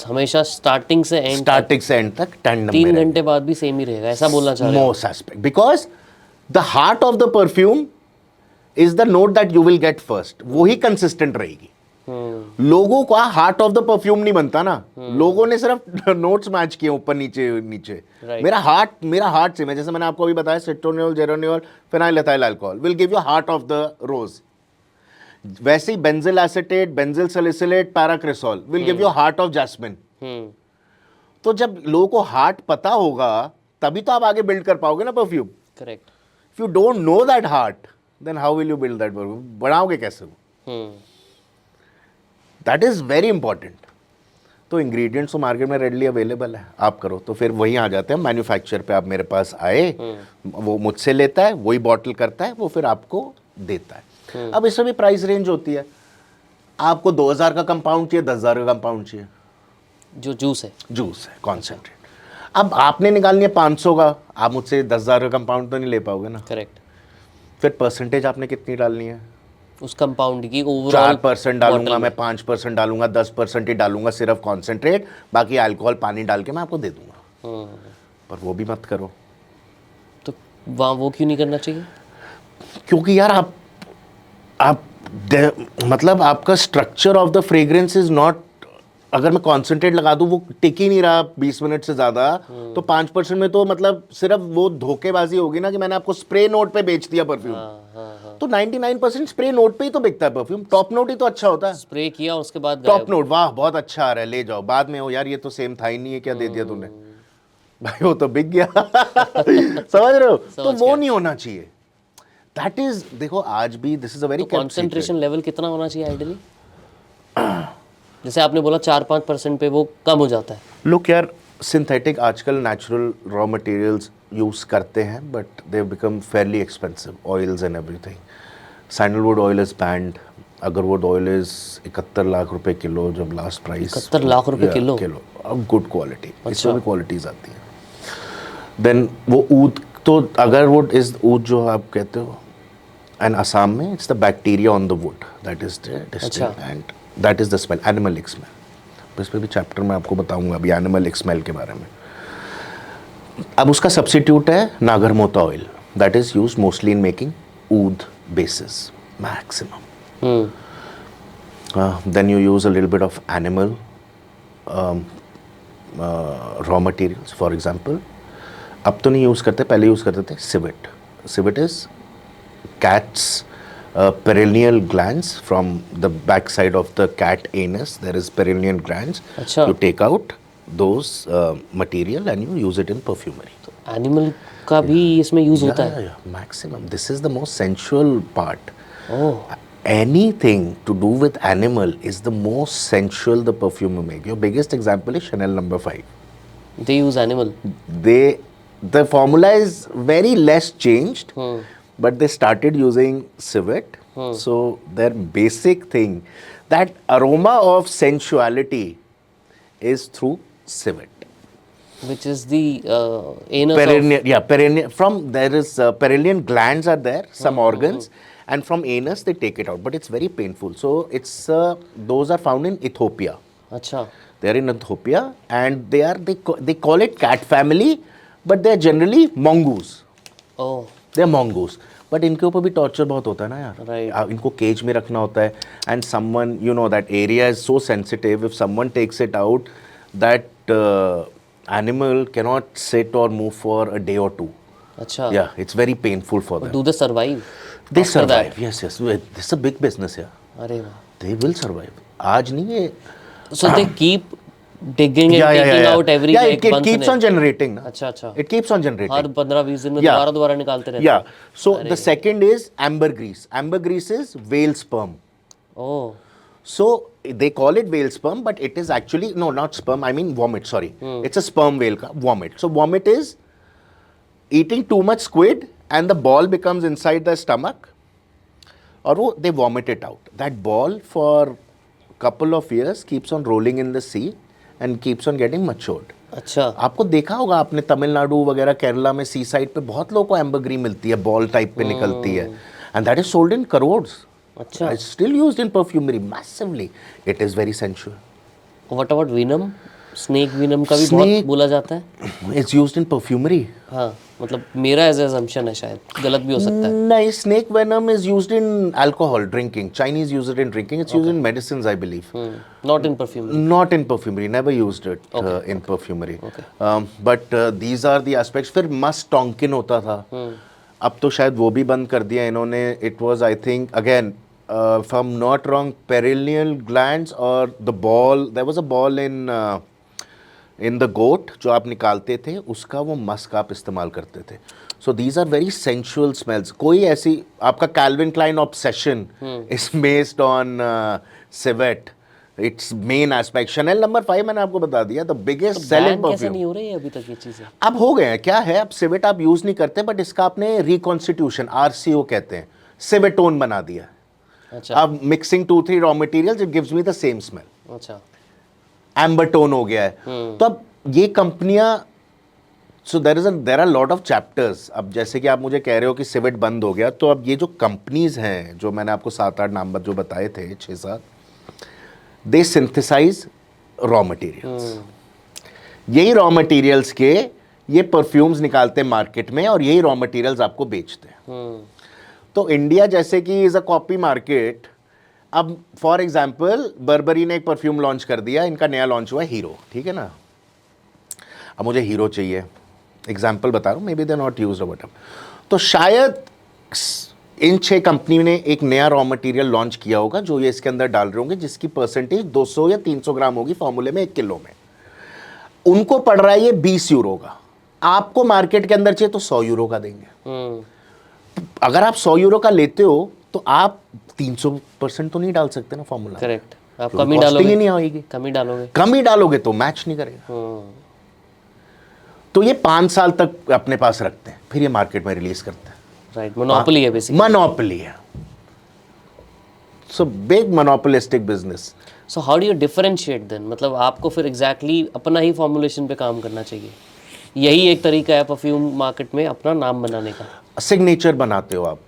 हमेशा स्टार्टिंग से एंड स्टार्टिंग से एंड तक टैंडम 3 घंटे बाद भी सेम ही रहेगा, ऐसा बोलना चाह रहे हो? Most aspect, because the heart of the perfume is the note that you will get first, वो ही कंसिस्टेंट रहेगी। लोगों का हार्ट ऑफ द परफ्यूम नहीं बनता ना, लोगों ने सिर्फ नोट्स मैच किए ऊपर नीचे नीचे। Right. मेरा हार्ट से, मैं जैसे मैंने आपको अभी बताया, citronellol, geraniol, phenyl ethyl alcohol will give you heart of the rose. वैसे ही benzyl acetate, benzyl salicylate, paracresol will give you heart of jasmine. तो जब लोगों को हार्ट पता होगा तभी तो आप आगे बिल्ड कर पाओगे ना perfume. Correct. If you don't know that heart, then how will you build that perfume? बनाओगे कैसे वो? That is very important. तो इंग्रेडिएंट्स तो मार्केट में रेडली अवेलेबल है, आप करो। तो फिर वहीं आ जाते हैं मैन्युफैक्चर पे, आप मेरे पास आए, वो मुझसे लेता है, वही बॉटल करता है, वो फिर आपको देता है। अब इसमें भी प्राइस रेंज होती है, आपको 2000 का कंपाउंड चाहिए, 10,000 का कंपाउंड चाहिए, जो जूस है, जूस है कॉन्सेंट्रेट। अब आपने निकालनी है 500 का, आप मुझसे 10,000 का कंपाउंड तो नहीं ले पाओगे ना। करेक्ट। फिर परसेंटेज आपने कितनी डालनी है? उस कंपाउंड की ओवरऑल 4% डालूंगा मैं, 5% डालूंगा, 10% ही डालूंगा सिर्फ कॉन्सेंट्रेट, बाकी अल्कोहल पानी डाल के मैं आपको दे दूंगा। पर वो भी मत करो, तो वहाँ वो क्यों नहीं करना चाहिए? क्योंकि यार आप मतलब आपका structure of the fragrance is not, अगर मैं कॉन्सेंट्रेट लगा दूं वो टिक ही नहीं रहा 20 मिनट से ज़्यादा, तो 5% में तो मतलब सिर्फ वो धोखेबाजी होगी ना कि मैंने आपको स्प्रे नोट पे बेच दिया परफ्यूम। तो 99% स्प्रे नोट पे ही तो बिकता है परफ्यूम। टॉप नोट ही तो अच्छा होता है। स्प्रे किया उसके बाद टॉप नोट, वाह बहुत अच्छा आ रहा है, ले जाओ, बाद में हो यार ये तो सेम था ही नहीं है, क्या दे दिया तूने भाई, वो तो बिक गया। समझ रहे हो? तो वो नहीं होना चाहिए। दैट इज, देखो आज भी this is a very concentration level कितना होना चाहिए आइडियली? जैसे आपने बोला 4-5% पे वो कम हो जाता है। लुक यार, सिंथेटिक आजकल नेचुरल रॉ मटेरियल्स यूज़ करते हैं, but they become Fairlie expensive, oils and everything. Sandalwood oil is band, agarwood oil is 71 lakh रुपए किलो, जब लास्ट प्राइस 71 लाख रुपए किलो, अब गुड क्वालिटी, इसमें भी क्वालिटीज आती हैं। देन वो ऊद, तो अगरवुड इज ऊद जो आप कहते हो, एंड असम में it's the bacteria on the wood that is distilled and that is the smell, animalic smell. इस पर भी चैप्टर में आपको बताऊंगा अभी एनिमलिक स्मेल के बारे में। अब उसका सब्सिट्यूट है nagarmotha oil, that is use mostly in making oud basis maximum. Then you use a little bit of animal raw materials, for example अब तो नहीं यूज करते, पहले यूज करते थे civet. Civet is cat's perineal glands from the back side of the cat anus. There is perineal glands. अच्छा। You take out those material and you use it in perfumery. Animal का भी इसमें use होता है? Yeah, maximum. This is the most sensual part. Oh. Anything to do with animal is the most sensual the perfume you make. Your biggest example is Chanel No. 5. They use animal. The formula is very less changed. But they started using civet. So their basic thing, that aroma of sensuality is through civet. Which is the anus Perineal, yeah, perineal. From there is perineal glands are there, some organs, and from anus they take it out. But it's very painful. So it's those are found in Ethiopia. अच्छा। They are in Ethiopia, and they call it cat family, but they are generally mongoose. Oh. They are mongoose, but इनके ऊपर भी torture बहुत होता है ना यार। Right. इनको केज में रखना होता है, and someone, you know that area is so sensitive, if someone takes it out, that animal can not sit or move for a day or two. अच्छा। या it's very painful for them. Do they survive? They after survive, that? Yes yes, this a big business यार, अरे वाह। They will survive. आज नहीं ये, So they keep digging and taking out every yeah, like it once keeps in on generating na. अच्छा अच्छा। It keeps on generating. हर 15-20 दिन में Yeah. दोबारा निकालते रहते Yeah. So the second is ambergris. Ambergris is whale sperm. हैं। ओह। So they call it whale sperm, but it is actually, no, not sperm, I mean vomit, sorry. It's a sperm whale ka vomit. So vomit is eating too much squid and the ball becomes inside the stomach और वो they vomit it out. That ball for couple of years keeps on rolling in the sea and keeps on getting matured. अच्छा. आपको देखा होगा आपने तमिलनाडु वगैरह केरला में सी side पे बहुत लोगों को एम्बरग्रीन मिलती है, बॉल टाइप पे निकलती है, and that is sold in crores. अच्छा. It's still used in perfumery massively. It is very sensual. What about venom? Snake venom का भी Snake- बहुत बोला जाता है. It's used in perfumery. हाँ, मतलब मेरा एज असम्पशन है, शायद गलत भी हो सकता है. नहीं, snake venom is used in alcohol drinking. Chinese use it in drinking. It's used in medicines, I believe. Not in perfume. Not in perfumery. Never used it in perfumery. But these are the aspects. फिर must tonkin होता था. अब तो शायद वो भी बंद कर दिया इन्होंने. It was, I think, again, if I'm not wrong, perineal glands or the ball. There was a ball in the goat जो आप निकालते थे, उसका वो मस्क आप इस्तेमाल करते थे. So these are very sensual smells. कोई ऐसी आपका Calvin Klein obsession is based on civet. Its main aspect. Chanel No. 5 मैंने आपको बता दिया, the biggest selling बैन कैसे perfume. नहीं हो रही है अभी तक ये चीजें? अब हो गए हैं. क्या है, अब civet आप यूज नहीं करते, बट इसका आपने रिकॉन्स्टिट्यूशन RCO कहते हैं, civetone बना दिया. अच्छा. अब mixing 2-3 raw materials, it gives me the same smell. अच्छा. एम्बरटोन हो गया है. तो अब ये कंपनियां, so there are lot of chapters. अब जैसे कि आप मुझे कह रहे हो कि सिवेट बंद हो गया, तो अब ये जो कंपनीज हैं, जो मैंने आपको 7-8 नाम जो बताए थे, 6-7, दे सिंथेसाइज रॉ मटेरियल्स. यही रॉ मटेरियल्स के ये परफ्यूम्स निकालते हैं मार्केट में, और यही रॉ मटेरियल्स आपको बेचते हैं. तो इंडिया जैसे कि इज अ कॉपी मार्केट. अब फॉर एग्जाम्पल बर्बरी ने एक परफ्यूम लॉन्च कर दिया, इनका नया लॉन्च हुआ है हीरो, ठीक है ना. अब मुझे हीरो चाहिए, एग्जाम्पल बता रहा हूँ, may be they not used but. तो शायद इन 6 कंपनी ने एक नया रॉ मटेरियल लॉन्च किया होगा जो ये इसके अंदर डाल रहे होंगे, जिसकी परसेंटेज 200 या 300 ग्राम होगी फॉर्मूले में 1 किलो में. उनको पड़ रहा है ये 20 यूरो का. आपको मार्केट के अंदर चाहिए तो 100 यूरो का देंगे. अगर आप 100 यूरो का लेते हो तो आप 300% तो नहीं डाल सकते ना फॉर्मूला. करेक्ट. आप तो कमी costing डालोगे, ही नहीं आएगी. कमी डालोगे तो मैच नहीं करेगा. तो ये 5 साल तक अपने पास रखते हैं, फिर ये मार्केट में रिलीज करते हैं. राइट. मोनोपोली है बेसिकली. मोनोपोली है. So big monopolistic business. So how do you differentiate then? मतलब आपको फिर एग्जैक्टली अपना ही फॉर्मुलेशन पे काम करना चाहिए. यही एक तरीका है परफ्यूम मार्केट में अपना नाम बनाने का. सिग्नेचर बनाते हो आप.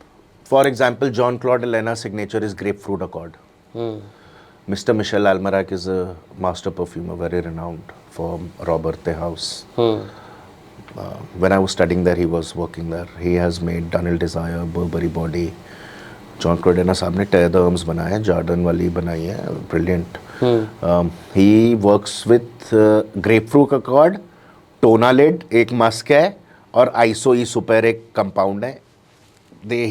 For example John Claude Elena signature is grep fruit accord. Mr. Michel Almarak is a master perfumer, very renowned for Robert House. When I was studying there, he was working there. He has made Daniel Desire, Burberry Body. John Claude Elena साहब ने Terms बनाया है, Jordan वाली बनाई है, brilliant. He works with grapefruit accord, Tonalid एक mask है, और ISO E Super एक compound है.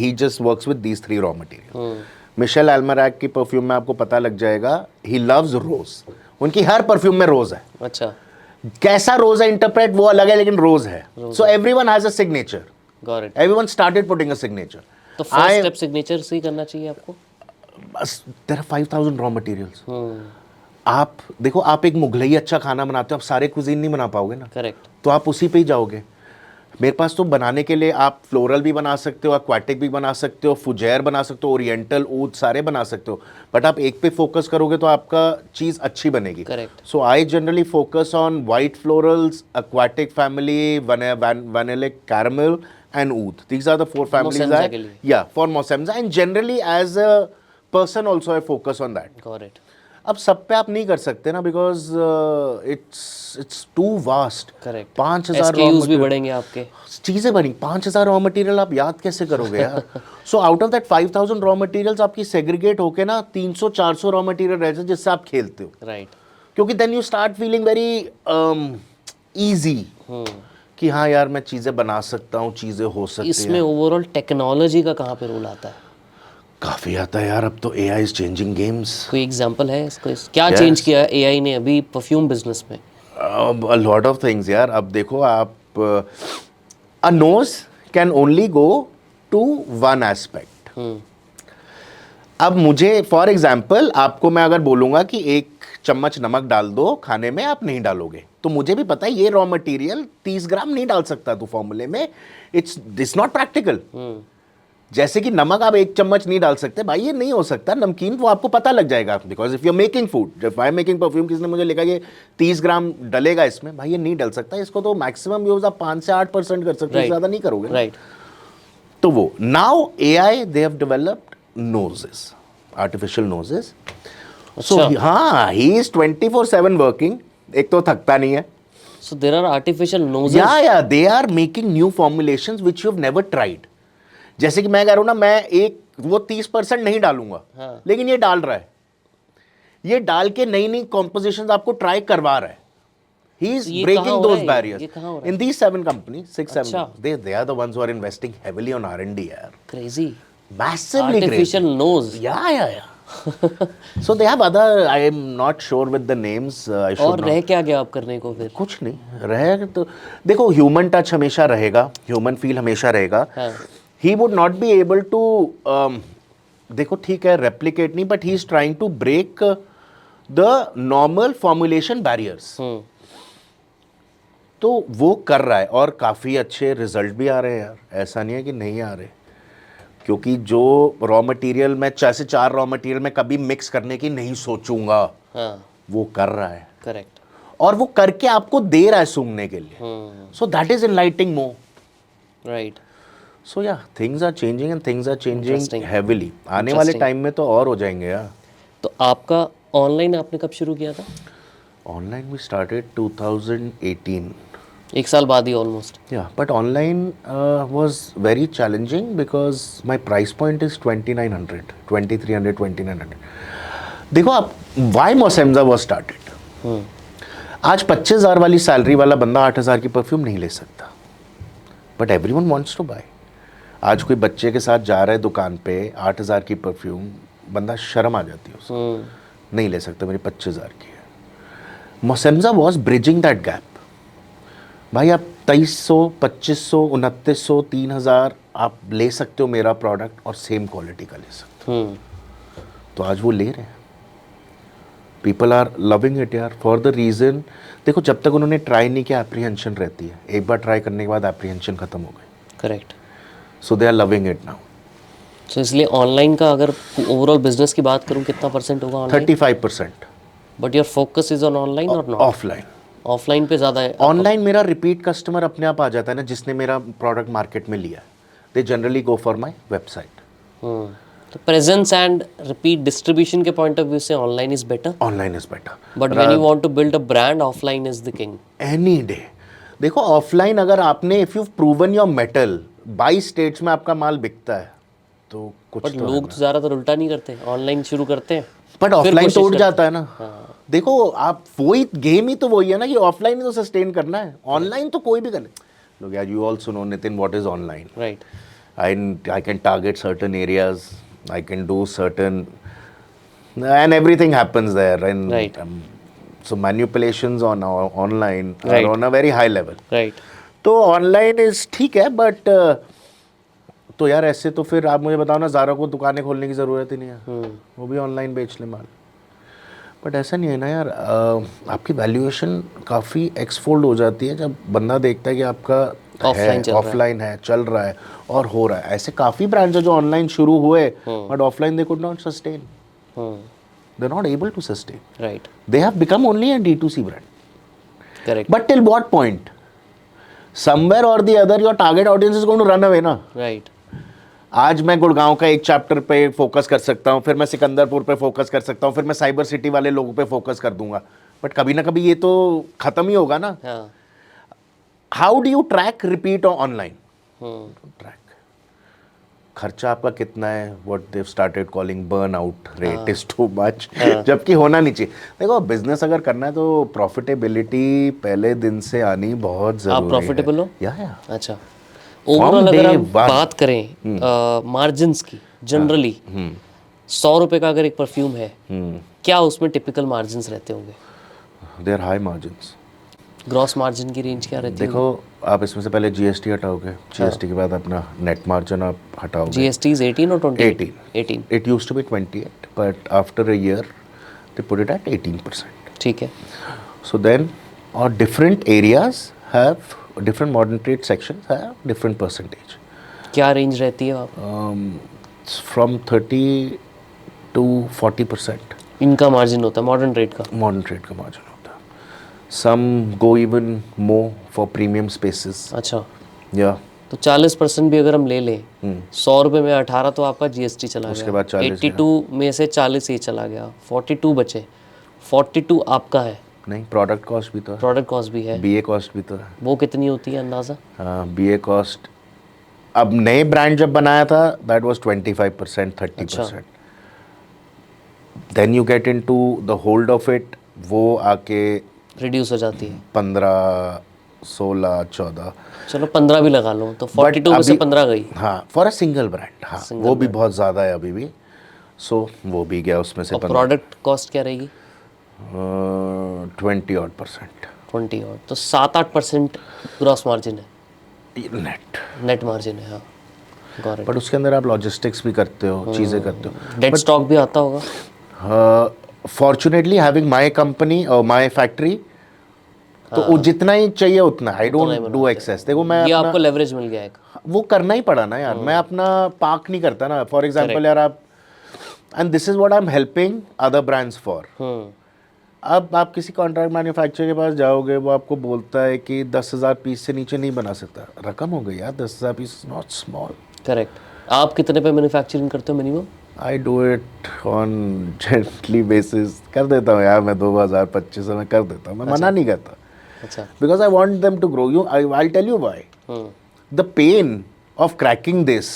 He just works with these 3 raw materials. Michel एल्मराक की परफ्यूम में आपको पता लग जाएगा, ही लव्स रोज. उनकी हर परफ्यूम में रोज है. अच्छा. कैसा रोज है इंटरप्रेट वो अलग है, लेकिन रोज है. So everyone has a signature. Got it. Everyone started putting a signature. तो फर्स्ट स्टेप सिग्नेचर से ही करना चाहिए आपको. बस देयर आर 5000 रॉ मटेरियल्स. आप देखो, आप एक मुगलई अच्छा खाना बनाते हो, आप सारे कुजीन नहीं बना पाओगे ना. करेक्ट. तो आप उसी पे ही जाओगे. मेरे पास तो बनाने के लिए आप फ्लोरल भी बना सकते हो, एक्वाटिक भी बना सकते हो, फुजैर बना सकते हो, ओरिएंटल, ऊद सारे बना सकते हो. बट आप एक पे फोकस करोगे तो आपका चीज़ अच्छी बनेगी. Correct. So I generally focus on white florals, aquatic family, vanillic, caramel and oud. These are the 4 families. Yeah for Mosemja, and generally as a person also I focus on that. Got it. अब सब पे आप नहीं कर सकते ना, because it's too vast. Correct. 5000 SKUs भी बढ़ेंगे आपके. चीजें बनी. 5000 रॉ मटेरियल आप याद कैसे करोगे यार. So out of that 5000 raw materials आपकी सेग्रीगेट होके ना 300-400 रॉ मटेरियल रहते हैं जिससे आप खेलते हो. राइट. क्योंकि then you start feeling very easy कि हाँ यार मैं चीजें बना सकता हूँ, चीजें हो सकती हैं. इसमें ओवरऑल टेक्नोलॉजी का कहाँ पे रोल आता है? काफी आता है यार. अब तो AI इज चेंजिंग गेम्स. कोई एग्जांपल है इसको? क्या चेंज किया है AI ने अभी परफ्यूम बिजनेस में? A lot of things यार. अब देखो आप, a nose can only go to one aspect. अब मुझे फॉर एग्जाम्पल आपको मैं अगर बोलूँगा कि 1 चम्मच नमक डाल दो खाने में, आप नहीं डालोगे. तो मुझे भी पता है ये रॉ मटेरियल 30 ग्राम नहीं डाल सकता तू फॉर्मूले में. It's not practical. जैसे कि नमक आप 1 चम्मच नहीं डाल सकते भाई, ये नहीं हो सकता नमकीन, वो आपको पता लग जाएगा, because if you are making food, जब आई एम मेकिंग परफ्यूम, किसी ने मुझे लिखा कि 30 ग्राम डलेगा इसमें, भाई ये नहीं डल सकता, इसको तो मैक्सिमम यूज आप 5 से 8% कर सकते हो, Right. ज़्यादा नहीं करोगे। राइट तो वो now AI they have developed noses, artificial noses. So हाँ, ही इज 24/7 वर्किंग, एक तो थकता नहीं है। So there are artificial noses. Yeah they are making new formulations which you have never tried. जैसे कि मैं कह रहा हूं ना, मैं एक वो 30% नहीं डालूंगा, हाँ. लेकिन ये डाल रहा है, ये डाल के नई नई कॉम्पोजिशंस आपको ट्राई करवा रहा है। He is ये कहाँ breaking हो रहा those है? barriers ये कहाँ हो रहा है? in these 7 companies, 6, 7. अच्छा. They are the ones who are investing heavily on R&D. यार, crazy massively artificial crazy. Nose. Yeah. So they have other. I am not sure with the names. I should और not. रह क्या गया आप करने को फिर? कुछ नहीं रहेगा तो देखो, ह्यूमन टच हमेशा रहेगा, ह्यूमन फील हमेशा रहेगा। हाँ. He would not be able to, देखो ठीक है, रेप्लिकेट नहीं, but he is trying to break the normal formulation barriers. तो वो कर रहा है और काफ़ी अच्छे रिजल्ट भी आ रहे हैं यार, ऐसा नहीं है कि नहीं आ रहे, क्योंकि जो रॉ मटेरियल मैं 4 रॉ मटेरियल में कभी मिक्स करने की नहीं सोचूंगा, हाँ. वो कर रहा है, करेक्ट। और वो करके आपको दे रहा है सूंघने के लिए। So that is enlightening more. Right. So yeah things are changing and things are changing Interesting. Heavily. आने वाले टाइम में तो और हो जाएंगे यार। तो आपका ऑनलाइन आपने कब शुरू किया था? Online we started 2018। 1 साल बाद ही almost. Yeah, but online was very challenging because my price point is 2,900, 2,300, 2,900. देखो आप, why Mosemza was started? आज 25,000 वाली सैलरी वाला बंदा 8,000 की परफ्यूम नहीं ले सकता, but everyone wants to buy. आज कोई बच्चे के साथ जा रहा है दुकान पे, 8,000 की परफ्यूम, बंदा शर्म आ जाती है उसको, नहीं ले सकता, मेरी 25,000 की है। Mosemza was bridging that gap. भाई आप 2,300, 2,500, 2,900, 3,000 आप ले सकते हो मेरा प्रोडक्ट, और सेम क्वालिटी का ले सकते हो। तो आज वो ले रहे हैं, पीपल आर लविंग इट यार, फॉर द रीज़न, देखो जब तक उन्होंने ट्राई नहीं किया एप्रीहेंशन रहती है, एक बार ट्राई करने के बाद एप्रीहेंशन खत्म हो गई। Correct. So they are loving it now. So इसलिए ऑनलाइन का अगर ओवरऑल बिजनेस की बात करूं, कितना परसेंट होगा online? 35%। But your focus is on online और नॉट? ऑफलाइन। ऑफलाइन पे ज़्यादा है। ऑनलाइन मेरा रिपीट कस्टमर अपने आप आ जाता है ना, जिसने मेरा प्रोडक्ट मार्केट में लिया, they generally go for my website. तो प्रेजेंस एंड रिपीट डिस्ट्रीब्यूशन के पॉइंट ऑफ व्यू से online is better, online is better, but when you want to build a brand, offline is the king any day. देखो offline अगर आपने, if you proven your mettle, 22 states में आपका माल बिकता है, तो कुछ बट लोग तो ज़्यादातर उल्टा नहीं करते, ऑनलाइन शुरू करते हैं बट ऑफलाइन तो उठ जाता है ना। देखो आप, वही गेम ही तो वही है ना, कि ऑफलाइन ही तो सस्टेन करना है, ऑनलाइन तो कोई भी करे। लोग यार, you also know Nitin what is online, right? I can target certain areas, I can do certain, and everything happens there, and Right. So manipulations on online Right. are on a very high level. Right. तो online is ठीक है, but तो यार ऐसे तो फिर आप मुझे बताओ ना, ज़ारा को दुकानें खोलने की ज़रूरत ही नहीं है, वो भी ऑनलाइन बेच ले माल। बट ऐसा नहीं है ना यार, आपकी वैल्यूएशन काफ़ी एक्सफोल्ड हो जाती है जब बंदा देखता है कि आपका ऑफलाइन है, चल रहा है और हो रहा है। ऐसे काफ़ी ब्रांड्स हैं जो ऑनलाइन शुरू हुए, but offline they could not sustain, they are not able to sustain, right? They have become only a D2C brand. Correct. But till what point, somewhere or the other your target audience is going to run away ना। Right. आज मैं गुड़गांव का एक chapter पे focus कर सकता हूँ, फिर मैं सिकंदरपुर पे फोकस कर सकता हूँ, फिर मैं साइबर सिटी वाले लोगों पे फोकस कर दूंगा, बट कभी ना कभी ये तो खत्म ही होगा ना। हाँ। How do you track repeat online? Track खर्चा आपका कितना है, what they started calling burn out rate is too much, जबकि होना नहीं चाहिए। देखो बिजनेस अगर करना है तो प्रॉफिटेबिलिटी पहले दिन से आनी बहुत जरूरी है। आप प्रॉफिटेबल हो? या अच्छा, ओवरऑल अगर day हम one. बात करें मार्जिन्स की, जनरली 100 रुपए का अगर एक परफ्यूम है, क्या उसमें टिपिकल मार्जिन्स रहते होंगे? They're high margins. Gross margin की रेंज क्या रहती है? देखो आप इसमें से पहले जीएसटी हटाओगे, जीएसटी के बाद अपना नेट मार्जिन आप हटाओगे। जीएसटी इज 18 और 20? 18. 18। It used to be 28, but after a year they put it at 18%. ठीक है। So then, or different areas have different modern trade sections have different percentage. क्या range रहती है आप? फ्रॉम 30 to 40% इनका margin होता है मॉडर्न ट्रेड का? मॉडर्न ट्रेड का मार्जिन होता है. Some go even more for premium spaces. अच्छा, या तो 40% भी अगर हम ले लें, 100 रुपये में 18 तो आपका जीएसटी चला उसके गया, बाद 40 82 में से 40 ही चला गया, 42 बचे, 42 आपका है, नहीं, प्रोडक्ट कॉस्ट भी तो है, प्रोडक्ट कॉस्ट भी है, बीए कॉस्ट भी तो है. वो कितनी होती है अंदाज़ा? बीए कॉस्ट अब नए ब्रांड जब बनाया था that was 25%, 30%. Then you get into the hold of it, वो आके रिड्यूस हो जाती है, 15, 16, 14. चलो 15 भी लगा लो, तो 42 में से 15 गई. हाँ, फॉर अ सिंगल ब्रांड. हाँ, वो भी बहुत ज़्यादा है अभी भी. सो वो भी गया उसमें से. और प्रोडक्ट कॉस्ट क्या रहेगी? 20% 20 और, तो 7-8% ग्रॉस मार्जिन है, नेट मार्जिन है. हाँ, गॉट इट. बट उसके अंदर आप लॉजिस्टिक्स भी करते हो, चीज़ें करते हो. डेड स्टॉक भी आता होगा? फॉर्चुनेटली हैविंग माई कंपनी और माई फैक्ट्री, तो वो जितना ही चाहिए उतना. I don't do excess. देखो मैं ये अपना, आपको लेवरेज मिल गया एक. वो करना ही पड़ा ना यार. मैं अपना पार्क नहीं करता ना. फॉर एग्जांपल यार आप, and this is what I am helping other brands for. अब आप किसी कॉन्ट्रैक्ट मैन्युफैक्चरर के पास जाओगे, वो आपको बोलता है कि 10,000 पीस से नीचे नहीं बना सकता. रकम हो गई यार, 10,000 piece is not small. Correct. आप कितने पे मैन्युफैक्चरिंग करते हो minimum? I do it on gently basis. कर देता हूँ यार मैं 2,000-2,500 में कर देता हूँ. मैं मना नहीं करता. अच्छा. Because I want them to grow. I'll tell you why. The pain of cracking this,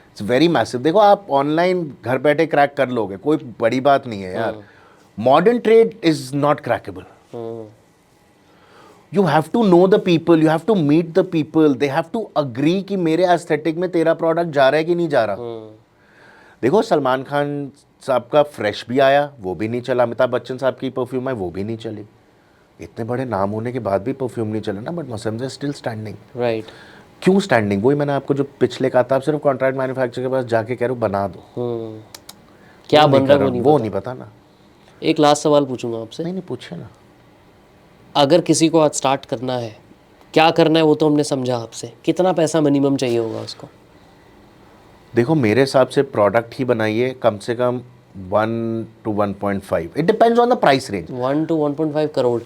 it's very massive. देखो आप ऑनलाइन घर बैठे क्रैक कर लोगे, कोई बड़ी बात नहीं है यार. Modern trade is not crackable. You have to know the people, you have to meet the people. They have to agree कि मेरे एस्थेटिक में तेरा प्रोडक्ट जा रहा है कि नहीं जा रहा. देखो सलमान खान साहब का फ्रेश भी आया, वो भी नहीं चला. अमिताभ बच्चन साहब की परफ्यूम है, वो भी नहीं चली. इतने बड़े नाम होने के बाद भी परफ्यूम नहीं चला ना. बट मोसेम्जा स्टिल स्टैंडिंग. राइट. क्यों स्टैंडिंग? वही मैंने आपको जो पिछले कहा था, आप सिर्फ कॉन्ट्रैक्ट मैन्युफैक्चरर के पास जाके कह रहे हो बना दो. क्या बन रहा है वो नहीं पता ना. एक लास्ट सवाल पूछूंगा आपसे. नहीं पूछे ना. अगर किसी को आज स्टार्ट करना है, क्या करना है वो तो हमने समझा आपसे. कितना पैसा मिनिमम चाहिए होगा उसको? देखो मेरे हिसाब से प्रोडक्ट ही बनाइए, कम से कम 1 to 1.5. It depends on the price range. 1 to 1.5 crore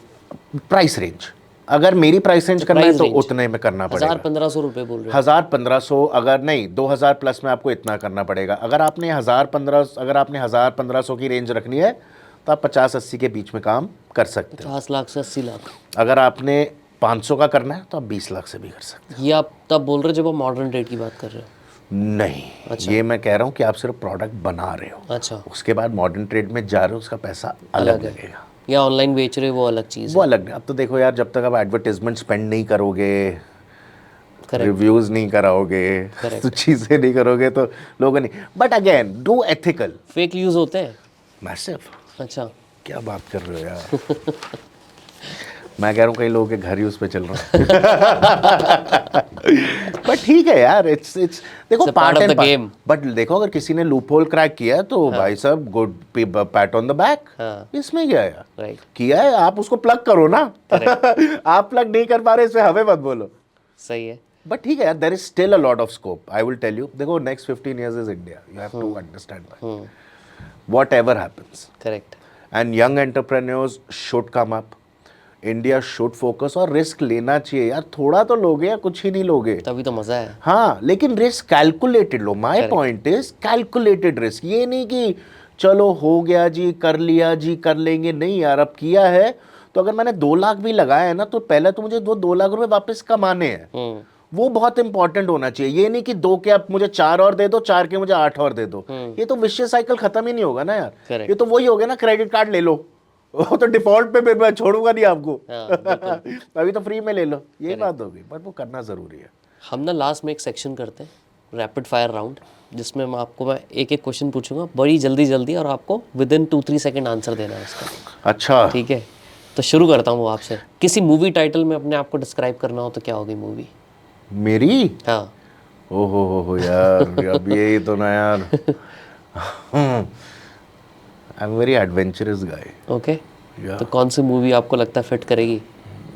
price range. अगर मेरी प्राइस रेंज करना है तो उतने में करना पड़ेगा. 1,000-1,500 रुपये बोल रहे हो? 1,000-1,500. अगर नहीं 2,000 प्लस में आपको इतना करना पड़ेगा. अगर आपने 1,000-1,500 की रेंज रखनी है तो आप 50-80 के बीच में काम कर सकते हो. 50 लाख से 80 लाख. अगर आपने 500 का करना है तो आप 20 लाख से भी कर सकते ये आप तब बोल रहे हो जब आप मॉडर्न ट्रेड की बात कर रहे हो? हो. नहीं, ये मैं कह रहा हूँ कि आप सिर्फ प्रोडक्ट बना रहे हो. अच्छा. उसके बाद मॉडर्न ट्रेड में जा रहे हो, उसका पैसा अलग लगेगा. या ऑनलाइन बेच रहे हो वो अलग चीज़ वो है. अलग. अब तो देखो यार, जब तक आप एडवर्टाइजमेंट स्पेंड नहीं करोगे, रिव्यूज नहीं कराओगे, तो चीज़ें नहीं करोगे तो लोगों नहीं. But again do ethical. Fake use होते हैं मैसिव. अच्छा. क्या बात कर रहे हो यार. मैं कह रहा हूँ कई लोगों के घर ही उस पे चल रहा है. बट ठीक है यार, इट्स देखो पार्ट एंड गेम. बट देखो अगर किसी ने लूप होल क्रैक किया है तो भाई साहब good PAT on the back. इसमें क्या है यार. राइट. किया है, आप उसको प्लग करो ना. आप प्लग नहीं कर पा रहे, इसमें हमें मत बोलो. सही है. बट ठीक है यार, there is still a lot of scope. I will tell you. देखो next 15 years is India. You have to understand that. Whatever happens. Correct. And young entrepreneurs should come up. India should focus. और risk लेना चाहिए यार. थोड़ा तो लोगे या कुछ ही नहीं लोगे, तभी तो मजा है. हाँ, लेकिन risk calculated low. My point is calculated risk. ये नहीं कि चलो हो गया जी, कर लिया जी, कर लेंगे. नहीं यार, अब किया है तो अगर मैंने 2 लाख भी लगाया है ना, तो पहले तो मुझे 2 लाख रुपए वापस कमाने हैं. वो बहुत इंपॉर्टेंट होना चाहिए. ये नहीं कि 2 के आप मुझे 4 और दे दो, 4 के मुझे 8 और दे दो. ये तो विशेष साइकिल खत्म ही नहीं होगा ना यार. ये तो वही हो गया ना, क्रेडिट कार्ड ले लो, वो तो डिफॉल्ट पे मैं छोड़ूंगा नहीं आपको. अभी तो फ्री में ले लो. ये बात होगी. बट वो करना जरूरी है. हम ना लास्ट में एक सेक्शन करते हैं, रैपिड फायर राउंड, जिसमें मैं एक एक क्वेश्चन पूछूंगा बड़ी जल्दी और आपको विदिन 2-3 सेकंड आंसर देना है उसका. अच्छा, ठीक है. तो शुरू करता हूँ आपसे. किसी मूवी टाइटल में अपने आप को डिस्क्राइब करना हो तो क्या होगी मूवी? मेरी? हाँ. ओहो यार, अब यही तो ना यार. I am very adventurous guy. Okay. तो कौन सी मूवी आपको लगता है फिट करेगी?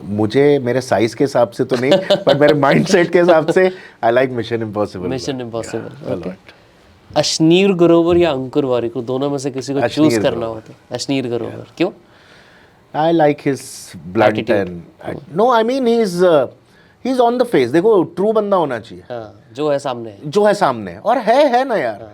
मुझे मेरे साइज के हिसाब से तो नहीं बट मेरे माइंडसेट के हिसाब से I like mission impossible. Mission impossible, okay. Ashneer Grover या अंकुर वारिकर, दोनों में से किसी को चूज करना हो तो अश्नीर ग्रोवर, क्यों? I like his blunt Attitude. and no, I mean he's on the face. देखो ट्रू बंदा होना चाहिए, हाँ, जो है सामने है। जो है सामने और है ना यार।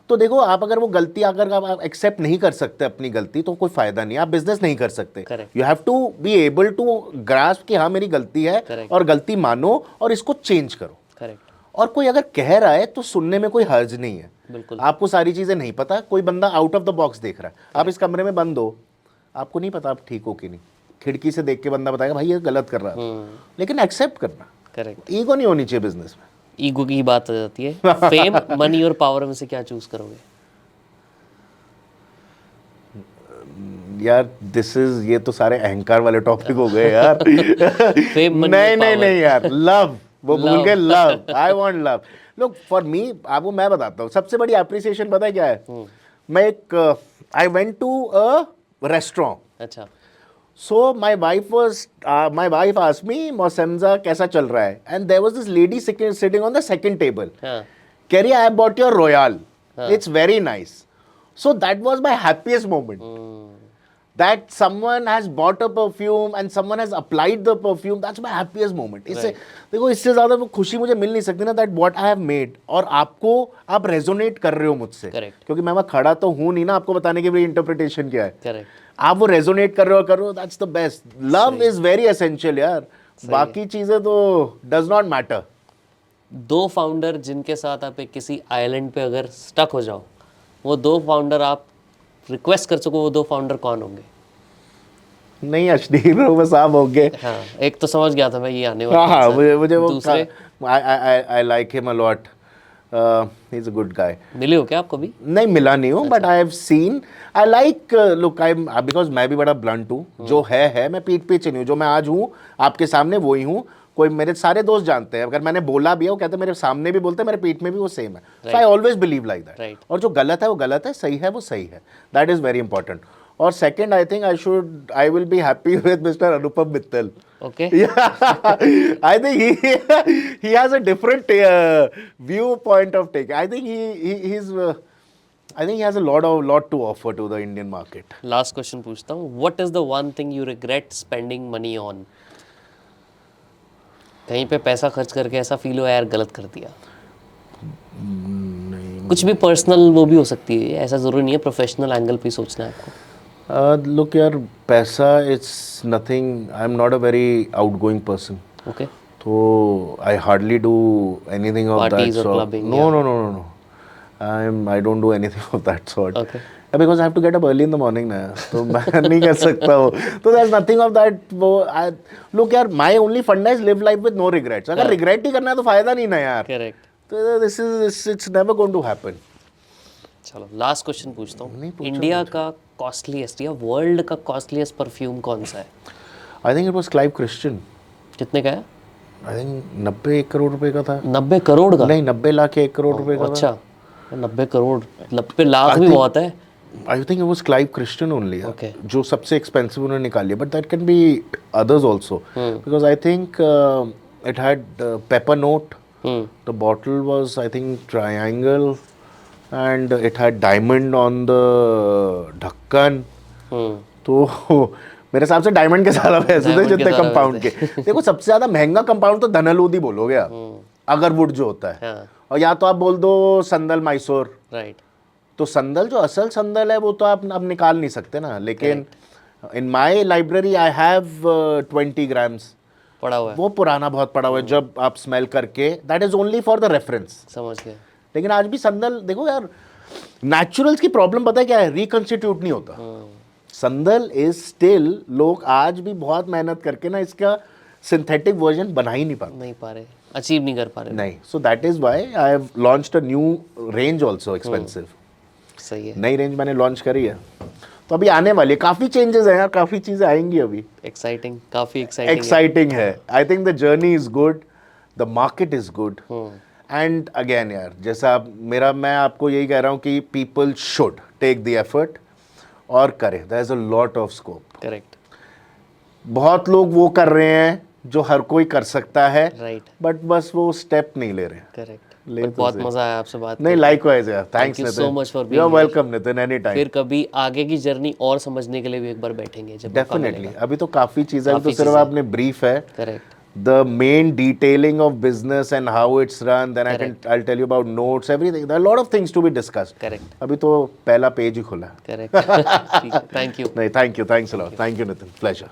तो देखो आप अगर वो गलती अगर आप एक्सेप्ट नहीं कर सकते अपनी गलती तो कोई फायदा नहीं, आप बिजनेस नहीं कर सकते। Correct. You have to be able to grasp कि हाँ मेरी गलती है Correct. और गलती मानो और इसको चेंज करो। करेक्ट, और कोई अगर कह रहा है तो सुनने में कोई हर्ज नहीं है। बिल्कुल। आपको सारी चीजें नहीं पता, कोई बंदा आउट ऑफ द बॉक्स देख रहा है, आप इस कमरे में बंद हो, आपको नहीं पता आप ठीक हो कि नहीं, खिड़की से देख के बंदा बताएगा भाई ये गलत कर रहा है, लेकिन एक्सेप्ट करना। करेक्ट, ईगो नहीं होनी चाहिए बिजनेस में। ईगो की बात आ जाती है। फेम, मनी और पावर में से क्या चूज करोगे? यार ये तो सारे अहंकार वाले टॉपिक हो गए यार। Fame, money नहीं or नहीं power? नहीं यार, लव, वो भूल Love. गए, love, I want love. Look for me, आपको मैं बताता हूँ सबसे बड़ी अप्रिसिएशन पता है क्या है? मैं एक I went to a restaurant, अच्छा, so my wife asked me मोसेम्जा कैसा चल रहा है, and there was this lady sitting on the second table, हाँ, कह रही I bought your royal, it's very nice. So that was my happiest moment, that someone has bought a perfume and someone has applied the perfume, that's my happiest moment. इससे देखो, इससे ज़्यादा वो खुशी मुझे मिल नहीं सकती ना, that what I have made, और आपको आप रेजोनेट कर रहे हो मुझसे, Correct. क्योंकि मैं वहाँ खड़ा तो हूँ नहीं ना आपको बताने की मेरी इंटरप्रिटेशन क्या है, करेक्ट, आप वो रेजोनेट कर रहे हो, that's the best. Love is very essential यार, बाकी चीज़ें तो डज नॉट मैटर। दो फाउंडर जिनके साथ आप एक किसी आइलैंड पे अगर स्टक हो जाओ, वो दो फाउंडर आप रिक्वेस्ट कर सको, वो दो फाउंडर कौन होंगे? नहीं अश्नीर बस आप हो गए। हाँ, एक तो समझ गया था मैं ये आने हाँ वाला हाँ, आंसर। मुझे वो दूसरे I like him a lot, he is a good guy. मिले हो क्या आप कभी? नहीं मिला नहीं हूँ, but I have seen, I like look, I because मैं भी बड़ा ब्लंट हूँ, जो है मैं पीठ पीछे नहीं हूँ, जो मैं आज हूँ आपके सामने वो ही हूँ। कोई मेरे सारे दोस्त जानते हैं, अगर मैंने बोला भी है वो कहते हैं मेरे सामने भी बोलते हैं, मेरे पीठ में भी वो सेम है। So I always believe like that. और जो गलत है वो गलत है, सही है वो सही है, दैट इज वेरी इंपॉर्टेंट। और second, I think I will be happy with mister Anupam Mittal. Okay, I think he has a different viewpoint of take. I think I think he has a lot to offer to the Indian market. Last question पूछता हूँ, what is the one thing you regret spending money on? कहीं पे पैसा खर्च करके ऐसा feel हो यार गलत कर दिया? नहीं, कुछ भी पर्सनल वो भी हो सकती है, ऐसा जरूरी नहीं है प्रोफेशनल एंगल पे सोचना है आपको। look यार, पैसा it's nothing. I'm not a very outgoing person. Okay, So I hardly do anything of Parties that or sort. clubbing, No. I don't do anything of that sort. Okay. Because I have to get up early in the morning ना, तो मैं नहीं कर सकता वो। तो there's nothing of that. वो look यार, my only funda is live life with no regrets. अगर regret ही करना है तो फायदा नहीं ना यार। करेक्ट। तो it's never going to happen. चलो लास्ट क्वेश्चन पूछता हूँ, इंडिया का कॉस्टलीस्ट या वर्ल्ड का कॉस्टलीस्ट परफ्यूम कौन सा है? I think it was Clive Christian. कितने का है? I think 91 करोड़ रुपए का था। 90 करोड़ का? नहीं, 90 लाख या 1 करोड़ रुपए का था। अच्छा, 90 करोड़, 90 लाख भी बहुत है। I think it was Clive Christian only. Okay. जो सबसे एक्सपेंसिव उन्होंने निकाली है, but that can be others also. Because I think it had pepper note. The bottle was I think triangle, and it had diamond on the ढक्कन. तो मेरे हिसाब से डायमंड के सारा पैसे थे जितने कंपाउंड के। देखो सबसे ज्यादा महंगा कंपाउंड तो धनलूदी बोलोगे आप, अगर वुड जो होता है, और या तो आप बोल दो संदल मैसूर। राइट। तो संदल जो असल संदल है वो तो आप अब निकाल नहीं सकते ना, लेकिन इन माई लाइब्रेरी आई हैव 20 ग्राम्स पड़ा हुआ है, वो पुराना बहुत पड़ा हुआ है, जब आप स्मेल करके, that is only for the reference. समझ गए। लेकिन आज भी संदल देखो यार, नेचुरल्स की प्रॉब्लम पता है क्या है? रिकंस्टिट्यूट नहीं होता। संदल इज स्टिल, लोग आज भी बहुत मेहनत करके ना इसका सिंथेटिक वर्जन बना ही नहीं पाते, अचीव नहीं कर पा रहे। नहीं। सो that is why I have launched a new range also expensive. सही है, नई रेंज मैंने लॉन्च करी है, तो अभी आने वाली है। काफी चेंजेस हैं यार, काफी चीजें आएंगी अभी। एक्साइटिंग, काफी एक्साइटिंग है। I think the journey is good, the market is good, and again यार, जैसा मैं आपको यही कह रहा हूँ कि people should take the effort और करें। There is a lot of scope. Correct. बहुत लोग वो कर रहे हैं जो हर कोई कर सकता है, राइट, बट बस वो स्टेप नहीं ले रहे। करेक्ट। ले तो बहुत सही। मजा आया आपसे बात नहीं, करके। लाइकवाइज यार, thanks you so Nitin, much for you are being here. Welcome Nitin, any time. फिर कभी आगे की जर्नी और समझने के लिए भी एक बार बैठेंगे जब मौका डेफिनेटली, मिलेगा। अभी तो काफ़ी चीज़ें, अभी तो काफ़ी सिर्फ चीज़ें। आपने ब्रीफ है, correct, the main detailing of business and how it's run, then I'll tell you about notes, everything. There are a lot of things to be discussed. Correct, अभी तो पहला पेज ही खुला है। करेक्ट। ठीक है, थैंक यू। नहीं, thank you, thanks a lot, thank you Nitin, pleasure.